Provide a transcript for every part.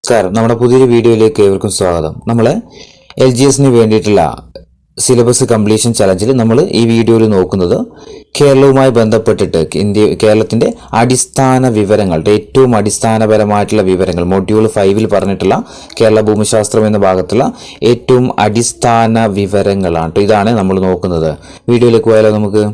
നമസ്കാരം. നമ്മുടെ പുതിയൊരു വീഡിയോയിലേക്ക് ഏവർക്കും സ്വാഗതം. നമ്മൾ LGSന് വേണ്ടിയിട്ടുള്ള സിലബസ് കംപ്ലീഷൻ ചലഞ്ചിൽ നമ്മൾ ഈ വീഡിയോയിൽ നോക്കുന്നത് കേരളവുമായി ബന്ധപ്പെട്ടിട്ട് കേരളത്തിൻ്റെ അടിസ്ഥാന വിവരങ്ങളുടെ ഏറ്റവും അടിസ്ഥാനപരമായിട്ടുള്ള വിവരങ്ങൾ മൊഡ്യൂൾ 5 പറഞ്ഞിട്ടുള്ള കേരള ഭൂമിശാസ്ത്രം എന്ന ഭാഗത്തുള്ള ഏറ്റവും അടിസ്ഥാന വിവരങ്ങളാണ്. ഇതാണ് നമ്മൾ നോക്കുന്നത്. വീഡിയോയിലേക്ക് പോയാലോ നമുക്ക്.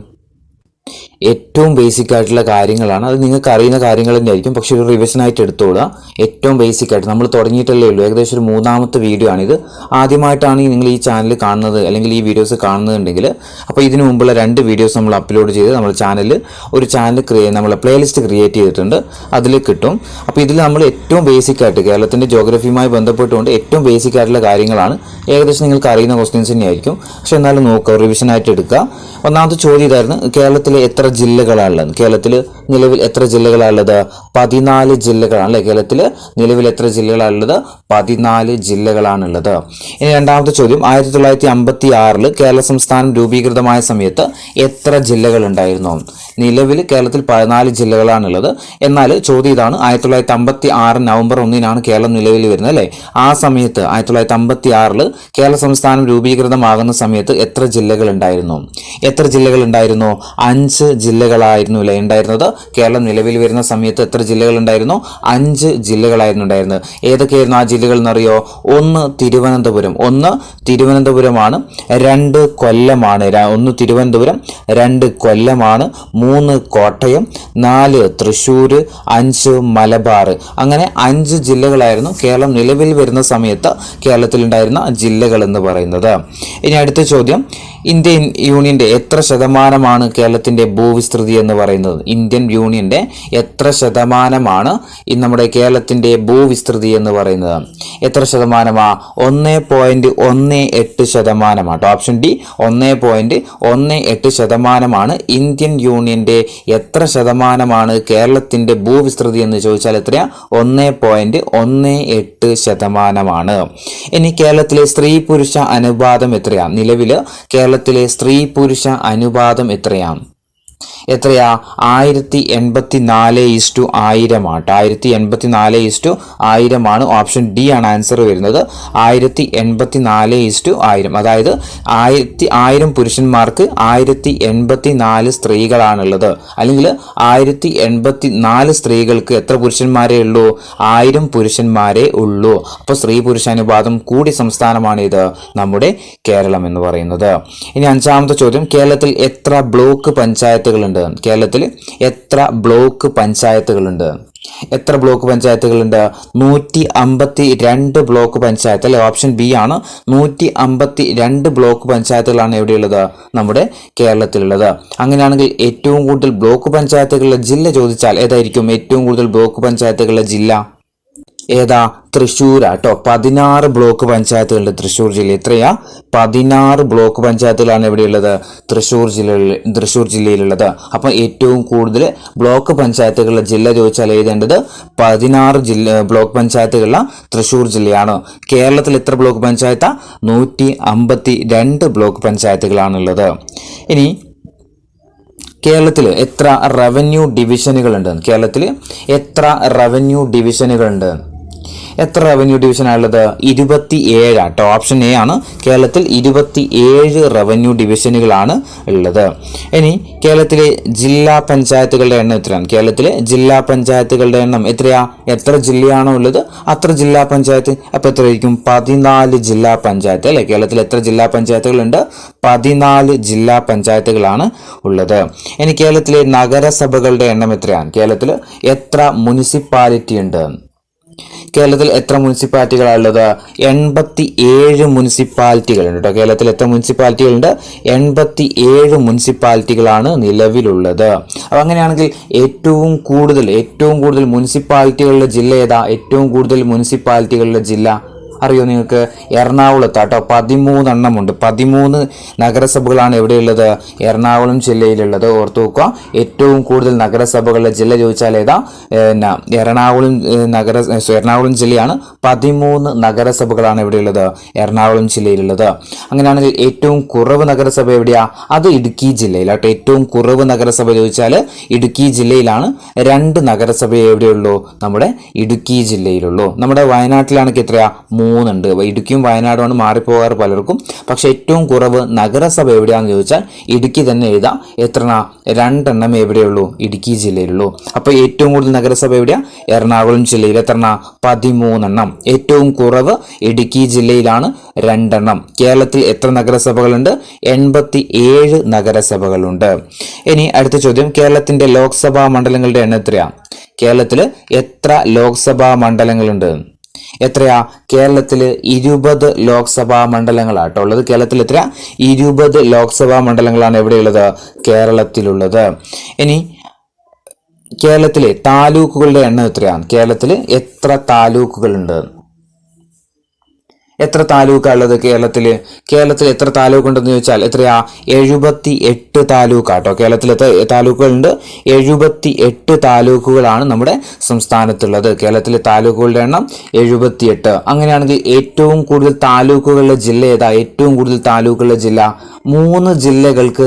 ഏറ്റവും ബേസിക് ആയിട്ടുള്ള കാര്യങ്ങളാണ്. അത് നിങ്ങൾക്ക് അറിയുന്ന കാര്യങ്ങൾ തന്നെയായിരിക്കും, പക്ഷെ ഒരു റിവിഷനായിട്ട് എടുത്തോളുക. ഏറ്റവും ബേസിക് ആയിട്ട് നമ്മൾ തുടങ്ങിയിട്ടല്ലേ ഉള്ളൂ. ഏകദേശം ഒരു 3ാമത്തെ വീഡിയോ ആണിത്. ആദ്യമായിട്ടാണ് നിങ്ങൾ ഈ ചാനൽ കാണുന്നത് അല്ലെങ്കിൽ ഈ വീഡിയോസ് കാണുന്നുണ്ടെങ്കിൽ അപ്പോൾ ഇതിനു മുമ്പുള്ള 2 വീഡിയോസ് നമ്മൾ അപ്ലോഡ് ചെയ്ത് നമ്മൾ ചാനലിൽ ഒരു നമ്മൾ പ്ലേലിസ്റ്റ് ക്രിയേറ്റ് ചെയ്തിട്ടുണ്ട്, അതിൽ കിട്ടും. അപ്പോൾ ഇതിൽ നമ്മൾ ഏറ്റവും ബേസിക് ആയിട്ട് കേരളത്തിൻ്റെ ജോഗ്രഫിയുമായി ബന്ധപ്പെട്ടുകൊണ്ട് ഏറ്റവും ബേസിക് ആയിട്ടുള്ള കാര്യങ്ങളാണ്. ഏകദേശം നിങ്ങൾക്ക് അറിയുന്ന ക്വസ്റ്റ്യൻസ് തന്നെയായിരിക്കും, പക്ഷെ എന്നാലും നോക്കുക, റിവിഷനായിട്ട് എടുക്കുക. ഒന്നാമത്തെ ചോദ്യം ഇതായിരുന്നു: കേരളത്തിലെ എത്ര ജില്ലകളാണുള്ളത്? കേരളത്തിൽ നിലവിൽ എത്ര ജില്ലകളാണുള്ളത്? 14 ജില്ലകളാണല്ലേ. കേരളത്തിൽ നിലവിൽ എത്ര ജില്ലകളാണുള്ളത്? 14 ജില്ലകളാണുള്ളത്. ഇനി രണ്ടാമത്തെ ചോദ്യം: 1956 കേരള സംസ്ഥാനം രൂപീകൃതമായ സമയത്ത് എത്ര ജില്ലകൾ ഉണ്ടായിരുന്നു? നിലവിൽ കേരളത്തിൽ 14 ജില്ലകളാണുള്ളത്. എന്നാൽ ചോദ്യം ഇതാണ്: 1956 നവംബർ 1 കേരളം നിലവിൽ വരുന്നത് അല്ലേ. ആ സമയത്ത് 1956 കേരള സംസ്ഥാനം രൂപീകൃതമാകുന്ന സമയത്ത് എത്ര ജില്ലകൾ ഉണ്ടായിരുന്നു? എത്ര ജില്ലകൾ ഉണ്ടായിരുന്നു? 5 ജില്ലകളായിരുന്നു അല്ലേ ഉണ്ടായിരുന്നത്. കേരളം നിലവിൽ വരുന്ന സമയത്ത് എത്ര ജില്ലകൾ ഉണ്ടായിരുന്നു? 5 ജില്ലകളായിരുന്നു ഉണ്ടായിരുന്നത്. ഏതൊക്കെയായിരുന്നു ആ ജില്ലകൾ എന്നറിയോ? ഒന്ന് തിരുവനന്തപുരമാണ്, 2 കൊല്ലമാണ്, 1 തിരുവനന്തപുരം, 2 കൊല്ലമാണ്, 3 കോട്ടയം, 4 തൃശ്ശൂർ, 5 മലബാർ. അങ്ങനെ 5 ജില്ലകളായിരുന്നു കേരളം നിലവിൽ വരുന്ന സമയത്ത് കേരളത്തിൽ ഉണ്ടായിരുന്ന ജില്ലകൾ എന്ന് പറയുന്നത്. ഇനി അടുത്ത ചോദ്യം: ഇന്ത്യൻ യൂണിയന്റെ എത്ര ശതമാനമാണ് കേരളത്തിന്റെ ഭൂവിസ്തൃതി എന്ന് പറയുന്നത്? ഇന്ത്യൻ യൂണിയന്റെ എത്ര ശതമാനമാണ് നമ്മുടെ കേരളത്തിന്റെ ഭൂവിസ്തൃതി എന്ന് പറയുന്നത്? എത്ര ശതമാനമാ? 1.18 ശതമാനമാണ്. ഓപ്ഷൻ ഡി 1.18 ശതമാനമാണ് ഇന്ത്യൻ യൂണിയന്റെ. എത്ര ശതമാനമാണ് കേരളത്തിന്റെ ഭൂവിസ്തൃതി എന്ന് ചോദിച്ചാൽ എത്രയാ? 1.18 ശതമാനമാണ്. ഇനി കേരളത്തിലെ സ്ത്രീ പുരുഷ അനുപാതം എത്രയാ? നിലവിൽ കേരളത്തിലെ സ്ത്രീ പുരുഷ അനുപാതം എത്രയാ? 1084:1000 ആണ്. 1084:1000 ഓപ്ഷൻ ഡി ആണ് ആൻസർ വരുന്നത്. 1084:1000. അതായത് 1000 പുരുഷന്മാർക്ക് 1084 സ്ത്രീകളാണുള്ളത്. അല്ലെങ്കിൽ 1084 സ്ത്രീകൾക്ക് എത്ര പുരുഷന്മാരേ ഉള്ളൂ? 1000 പുരുഷന്മാരേ ഉള്ളൂ. അപ്പോൾ സ്ത്രീ പുരുഷ അനുപാതം കൂടി സംസ്ഥാനമാണ് ഇത് നമ്മുടെ കേരളം എന്ന് പറയുന്നത്. ഇനി 5ാമത്തെ ചോദ്യം: കേരളത്തിൽ എത്ര ബ്ലോക്ക് പഞ്ചായത്തുകളുണ്ട്? കേരളത്തിൽ എത്ര ബ്ലോക്ക് പഞ്ചായത്തുകളുണ്ട്? എത്ര ബ്ലോക്ക് പഞ്ചായത്തുകളുണ്ട്? 152 ബ്ലോക്ക് പഞ്ചായത്ത് അല്ലെ. ഓപ്ഷൻ ബി ആണ്. 152 ബ്ലോക്ക് പഞ്ചായത്തുകളാണ് എവിടെയുള്ളത്? നമ്മുടെ കേരളത്തിലുള്ളത്. അങ്ങനെയാണെങ്കിൽ ഏറ്റവും കൂടുതൽ ബ്ലോക്ക് പഞ്ചായത്തുകളുടെ ജില്ല ചോദിച്ചാൽ ഏതായിരിക്കും? ഏറ്റവും കൂടുതൽ ബ്ലോക്ക് പഞ്ചായത്തുകളുടെ ജില്ല ഏതാ? തൃശ്ശൂരാട്ടോ. 16 ബ്ലോക്ക് പഞ്ചായത്തുകളുണ്ട് തൃശ്ശൂർ ജില്ല. എത്രയാ? 16 ബ്ലോക്ക് പഞ്ചായത്തുകളാണ് എവിടെയുള്ളത്? തൃശ്ശൂർ ജില്ലയിലുള്ളത്. അപ്പം ഏറ്റവും കൂടുതൽ ബ്ലോക്ക് പഞ്ചായത്തുകളുടെ ജില്ല ചോദിച്ചാൽ എഴുതേണ്ടത് 16 ബ്ലോക്ക് പഞ്ചായത്തുകളുള്ള തൃശ്ശൂർ ജില്ലയാണ്. കേരളത്തിൽ എത്ര ബ്ലോക്ക് പഞ്ചായത്താ? 152 ബ്ലോക്ക് പഞ്ചായത്തുകളാണുള്ളത്. ഇനി കേരളത്തിൽ എത്ര റവന്യൂ ഡിവിഷനുകളുണ്ട്? കേരളത്തിൽ എത്ര റവന്യൂ ഡിവിഷനുകളുണ്ട്? എത്ര റവന്യൂ ഡിവിഷനാണുള്ളത്? 27 ആട്ടോ. ഓപ്ഷൻ എ ആണ്. കേരളത്തിൽ 27 റവന്യൂ ഡിവിഷനുകളാണ് ഉള്ളത്. ഇനി കേരളത്തിലെ ജില്ലാ പഞ്ചായത്തുകളുടെ എണ്ണം എത്രയാണ്? കേരളത്തിലെ ജില്ലാ പഞ്ചായത്തുകളുടെ എണ്ണം എത്രയാ? എത്ര ജില്ലയാണോ ഉള്ളത് അത്ര ജില്ലാ പഞ്ചായത്ത്. അപ്പോൾ എത്രയായിരിക്കും? 14 ജില്ലാ പഞ്ചായത്ത് അല്ലേ. കേരളത്തിൽ എത്ര ജില്ലാ പഞ്ചായത്തുകളുണ്ട്? 14 ജില്ലാ പഞ്ചായത്തുകളാണ് ഉള്ളത്. ഇനി കേരളത്തിലെ നഗരസഭകളുടെ എണ്ണം എത്രയാണ്? കേരളത്തിൽ എത്ര മുനിസിപ്പാലിറ്റി ഉണ്ട്? കേരളത്തിൽ എത്ര മുനിസിപ്പാലിറ്റികളാണുള്ളത്? 87 മുനിസിപ്പാലിറ്റികളുണ്ട് കേട്ടോ. കേരളത്തിൽ എത്ര മുനിസിപ്പാലിറ്റികളുണ്ട്? 87 മുനിസിപ്പാലിറ്റികളാണ് നിലവിലുള്ളത്. അപ്പം അങ്ങനെയാണെങ്കിൽ ഏറ്റവും കൂടുതൽ മുനിസിപ്പാലിറ്റികളുടെ ജില്ല ഏതാ? ഏറ്റവും കൂടുതൽ മുനിസിപ്പാലിറ്റികളുടെ ജില്ല അറിയോ നിങ്ങൾക്ക്? എറണാകുളത്താട്ടോ 13 ഉണ്ട്. 13 നഗരസഭകളാണ് എവിടെയുള്ളത്? എറണാകുളം ജില്ലയിലുള്ളത്. ഓർത്തു വെക്കുക. ഏറ്റവും കൂടുതൽ നഗരസഭകളുടെ ജില്ല ചോദിച്ചാൽ ഏതാ? എറണാകുളം ജില്ലയാണ്. 13 നഗരസഭകളാണ് എവിടെയുള്ളത്? എറണാകുളം ജില്ലയിലുള്ളത്. അങ്ങനെയാണെങ്കിൽ ഏറ്റവും കുറവ് നഗരസഭ എവിടെയാ? അത് ഇടുക്കി ജില്ലയിലാട്ടോ. ഏറ്റവും കുറവ് നഗരസഭ ചോദിച്ചാൽ ഇടുക്കി ജില്ലയിലാണ്. 2 നഗരസഭ എവിടെയുള്ളൂ? നമ്മുടെ ഇടുക്കി ജില്ലയിലുള്ളൂ. നമ്മുടെ വയനാട്ടിലാണെങ്കിൽ എത്രയാ? 3 ഉണ്ട്. ഇടുക്കിയും വയനാടുമാണ് മാറിപ്പോകാറ് പലർക്കും. പക്ഷെ ഏറ്റവും കുറവ് നഗരസഭ എവിടെയാണെന്ന് ചോദിച്ചാൽ ഇടുക്കി തന്നെ എഴുതാം. എത്ര? 2 എവിടെയുള്ളൂ? ഇടുക്കി ജില്ലയിലുള്ളൂ. അപ്പൊ ഏറ്റവും കൂടുതൽ നഗരസഭ എവിടെയാ? എറണാകുളം ജില്ലയിൽ. എത്ര? 13. ഏറ്റവും കുറവ് ഇടുക്കി ജില്ലയിലാണ്. 2. കേരളത്തിൽ എത്ര നഗരസഭകളുണ്ട്? 87 നഗരസഭകളുണ്ട്. ഇനി അടുത്ത ചോദ്യം, കേരളത്തിന്റെ ലോക്സഭാ മണ്ഡലങ്ങളുടെ എണ്ണം എത്രയാ? കേരളത്തിൽ എത്ര ലോക്സഭാ മണ്ഡലങ്ങളുണ്ട്? എത്രയാ? കേരളത്തിൽ 20 ലോക്സഭാ മണ്ഡലങ്ങളാട്ടോ ഉള്ളത്. കേരളത്തിൽ എത്രയാ? 20 ലോക്സഭാ മണ്ഡലങ്ങളാണ് എവിടെയുള്ളത്? കേരളത്തിലുള്ളത്. ഇനി കേരളത്തിലെ താലൂക്കുകളുടെ എണ്ണം എത്രയാണ്? കേരളത്തിൽ എത്ര താലൂക്കുകളുണ്ട്? എത്ര താലൂക്കാണ് ഉള്ളത് കേരളത്തിൽ എത്ര താലൂക്ക് ഉണ്ടെന്ന് ചോദിച്ചാൽ എത്രയാ? 78 താലൂക്കാട്ടോ. കേരളത്തിൽ എത്ര താലൂക്കുകളുണ്ട്? 78 താലൂക്കുകളാണ് നമ്മുടെ സംസ്ഥാനത്തുള്ളത്. കേരളത്തിലെ താലൂക്കുകളുടെ എണ്ണം 78. അങ്ങനെയാണെങ്കിൽ ഏറ്റവും കൂടുതൽ താലൂക്കുകളുടെ ജില്ല ഏതാ? ഏറ്റവും കൂടുതൽ താലൂക്കുകളുടെ ജില്ല 3 ജില്ലകൾക്ക്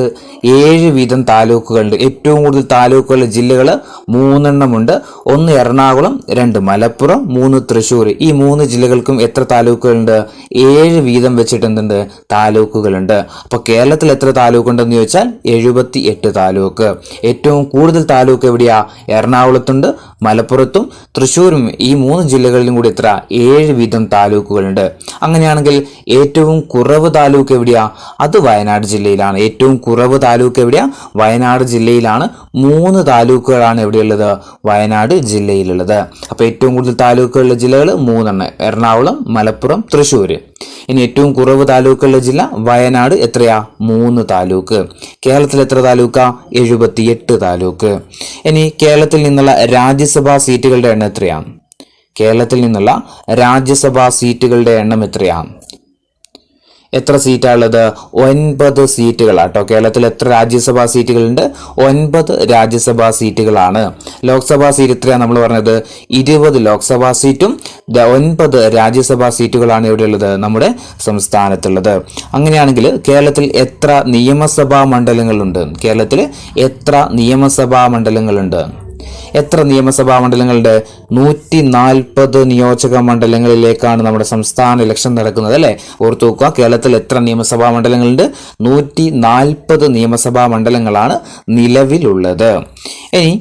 7 വീതം താലൂക്കുകളുണ്ട്. ഏറ്റവും കൂടുതൽ താലൂക്കുകളുടെ ജില്ലകൾ 3 ഉണ്ട്. 1 എറണാകുളം, 2 മലപ്പുറം, 3 തൃശ്ശൂർ. ഈ 3 ജില്ലകൾക്കും എത്ര താലൂക്കുകളുണ്ട്? 7 വീതം വെച്ചിട്ട് എന്തുണ്ട്? താലൂക്കുകളുണ്ട്. അപ്പൊ കേരളത്തിൽ എത്ര താലൂക്ക് ഉണ്ടെന്ന് ചോദിച്ചാൽ 78 താലൂക്ക്. ഏറ്റവും കൂടുതൽ താലൂക്ക് എവിടെയാ? എറണാകുളത്തുണ്ട്, മലപ്പുറത്തും തൃശ്ശൂരും. ഈ 3 ജില്ലകളിലും കൂടി എത്ര? 7 വീതം താലൂക്കുകളുണ്ട്. അങ്ങനെയാണെങ്കിൽ ഏറ്റവും കുറവ് താലൂക്ക് എവിടെയാ? അത് വയനാട് ജില്ലയിലാണ്. ഏറ്റവും കുറവ് താലൂക്ക് എവിടെയാ? വയനാട് ജില്ലയിലാണ്. 3 താലൂക്കുകളാണ് എവിടെയുള്ളത്? വയനാട് ജില്ലയിലുള്ളത്. അപ്പൊ ഏറ്റവും കൂടുതൽ താലൂക്കുകളുടെ ജില്ലകൾ 3: എറണാകുളം, മലപ്പുറം, തൃശ്ശൂർ. ഇനി ഏറ്റവും കുറവ് താലൂക്കുള്ള ജില്ല വയനാട്. എത്രയാ? 3 താലൂക്ക്. കേരളത്തിൽ എത്ര താലൂക്കാ? 78 താലൂക്ക്. ഇനി കേരളത്തിൽ നിന്നുള്ള രാജ്യസഭാ സീറ്റുകളുടെ എണ്ണം എത്രയാണ്? കേരളത്തിൽ നിന്നുള്ള രാജ്യസഭാ സീറ്റുകളുടെ എണ്ണം എത്രയാണ്? എത്ര സീറ്റാണുള്ളത്? 9 സീറ്റുകളാട്ടോ. കേരളത്തിൽ എത്ര രാജ്യസഭാ സീറ്റുകളുണ്ട്? 9 രാജ്യസഭാ സീറ്റുകളാണ്. ലോക്സഭാ സീറ്റ് എത്രയാണ് നമ്മൾ പറഞ്ഞത്? 20 ലോക്സഭാ സീറ്റും 9 രാജ്യസഭാ സീറ്റുകളാണ് ഇവിടെയുള്ളത്? നമ്മുടെ സംസ്ഥാനത്തുള്ളത്. അങ്ങനെയാണെങ്കിൽ കേരളത്തിൽ എത്ര നിയമസഭാ മണ്ഡലങ്ങളുണ്ട്? കേരളത്തിൽ എത്ര നിയമസഭാ മണ്ഡലങ്ങളുണ്ട്? എത്ര നിയമസഭാ മണ്ഡലങ്ങളുണ്ട്? 140 നിയോജക മണ്ഡലങ്ങളിലേക്കാണ് നമ്മുടെ സംസ്ഥാന ഇലക്ഷൻ നടക്കുന്നത് അല്ലെ? ഓർത്തു നോക്കുക. കേരളത്തിൽ എത്ര നിയമസഭാ മണ്ഡലങ്ങളുണ്ട്? 140 നിയമസഭാ മണ്ഡലങ്ങളാണ് നിലവിലുള്ളത്. ഇനി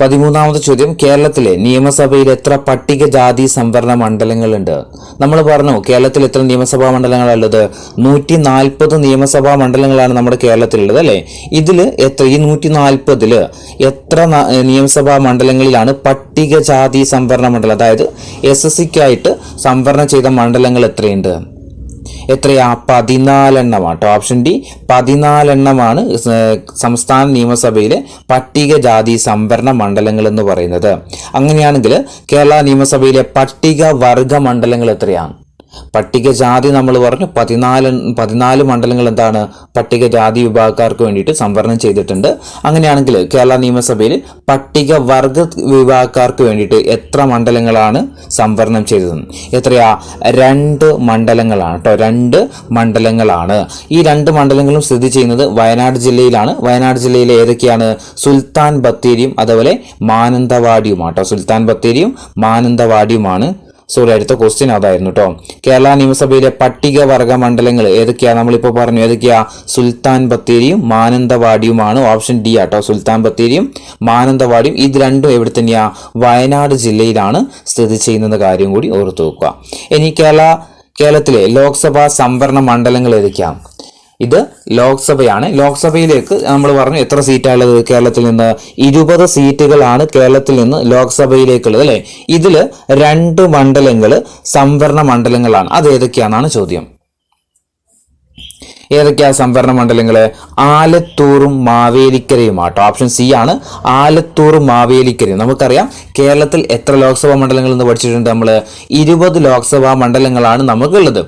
13ാമത്തെ ചോദ്യം, കേരളത്തിലെ നിയമസഭയിൽ എത്ര പട്ടികജാതി സംവരണ മണ്ഡലങ്ങളുണ്ട്? നമ്മൾ പറഞ്ഞു കേരളത്തിൽ എത്ര നിയമസഭാ മണ്ഡലങ്ങളുള്ളത്? 140 നിയമസഭാ മണ്ഡലങ്ങളാണ് നമ്മുടെ കേരളത്തിലുള്ളത് അല്ലെ? ഇതില് എത്ര? ഈ 140-ല് എത്ര നിയമസഭാ മണ്ഡലങ്ങളിലാണ് പട്ടികജാതി സംവരണ മണ്ഡലം, അതായത് SSCക്കായിട്ട് സംവരണം ചെയ്ത മണ്ഡലങ്ങൾ എത്രയുണ്ട്? എത്രയാ? 14 ആട്ടോ. ഓപ്ഷൻ ഡി 14 സംസ്ഥാന നിയമസഭയിലെ പട്ടികജാതി സംവരണ മണ്ഡലങ്ങൾ എന്ന് പറയുന്നത്. അങ്ങനെയാണെങ്കിൽ കേരള നിയമസഭയിലെ പട്ടികവർഗ മണ്ഡലങ്ങൾ എത്രയാണ്? പട്ടികജാതി നമ്മൾ പറഞ്ഞു 14 മണ്ഡലങ്ങൾ എന്താണ്? പട്ടികജാതി വിഭാഗക്കാർക്ക് വേണ്ടിയിട്ട് സംവരണം ചെയ്തിട്ടുണ്ട്. അങ്ങനെയാണെങ്കിൽ കേരള നിയമസഭയിൽ പട്ടികവർഗ വിഭാഗക്കാർക്ക് വേണ്ടിയിട്ട് എത്ര മണ്ഡലങ്ങളാണ് സംവരണം ചെയ്തത്? എത്രയാ? 2 മണ്ഡലങ്ങളാണ് കേട്ടോ. 2 മണ്ഡലങ്ങളാണ്. ഈ 2 മണ്ഡലങ്ങളും സ്ഥിതി ചെയ്യുന്നത് വയനാട് ജില്ലയിലാണ്. വയനാട് ജില്ലയിലെ ഏതൊക്കെയാണ്? സുൽത്താൻ ബത്തേരിയും അതുപോലെ മാനന്തവാടിയുമാട്ടോ. സുൽത്താൻ ബത്തേരിയും മാനന്തവാടിയുമാണ്. അടുത്ത ക്വസ്റ്റ്യൻ അതായിരുന്നു കേട്ടോ. കേരള നിയമസഭയിലെ പട്ടികവർഗ മണ്ഡലങ്ങൾ ഏതൊക്കെയാ? നമ്മളിപ്പോൾ പറഞ്ഞു ഏതൊക്കെയാ? സുൽത്താൻ ബത്തേരിയും മാനന്തവാടിയുമാണ്. ഓപ്ഷൻ ഡി ആട്ടോ. സുൽത്താൻ ബത്തേരിയും മാനന്തവാടിയും. ഇത് രണ്ടും എവിടെ തന്നെയാ? വയനാട് ജില്ലയിലാണ് സ്ഥിതി ചെയ്യുന്ന കാര്യം കൂടി ഓർത്തു വെക്കുക. ഇനി കേരളത്തിലെ ലോക്സഭാ സംവരണ മണ്ഡലങ്ങൾ ഏതൊക്കെയാ? ഇത് ലോക്സഭയാണ്. ലോക്സഭയിലേക്ക് നമ്മൾ പറഞ്ഞു എത്ര സീറ്റാണുള്ളത്? കേരളത്തിൽ നിന്ന് 20 സീറ്റുകളാണ് കേരളത്തിൽ നിന്ന് ലോക്സഭയിലേക്കുള്ളത് അല്ലെ? ഇതില് 2 മണ്ഡലങ്ങൾ സംവരണ മണ്ഡലങ്ങളാണ്. അത് ഏതൊക്കെയാണെന്നാണ് ചോദ്യം. ഏതൊക്കെയാ സംവരണ മണ്ഡലങ്ങള്? ആലത്തൂറും മാവേലിക്കരയുമാട്ടോ. ഓപ്ഷൻ സി ആണ് ആലത്തൂറും മാവേലിക്കരയും. നമുക്കറിയാം കേരളത്തിൽ എത്ര ലോക്സഭാ മണ്ഡലങ്ങൾ എന്ന് പഠിച്ചിട്ടുണ്ട് നമ്മൾ? 20 ലോക്സഭാ മണ്ഡലങ്ങളാണ് നമുക്കുള്ളത്.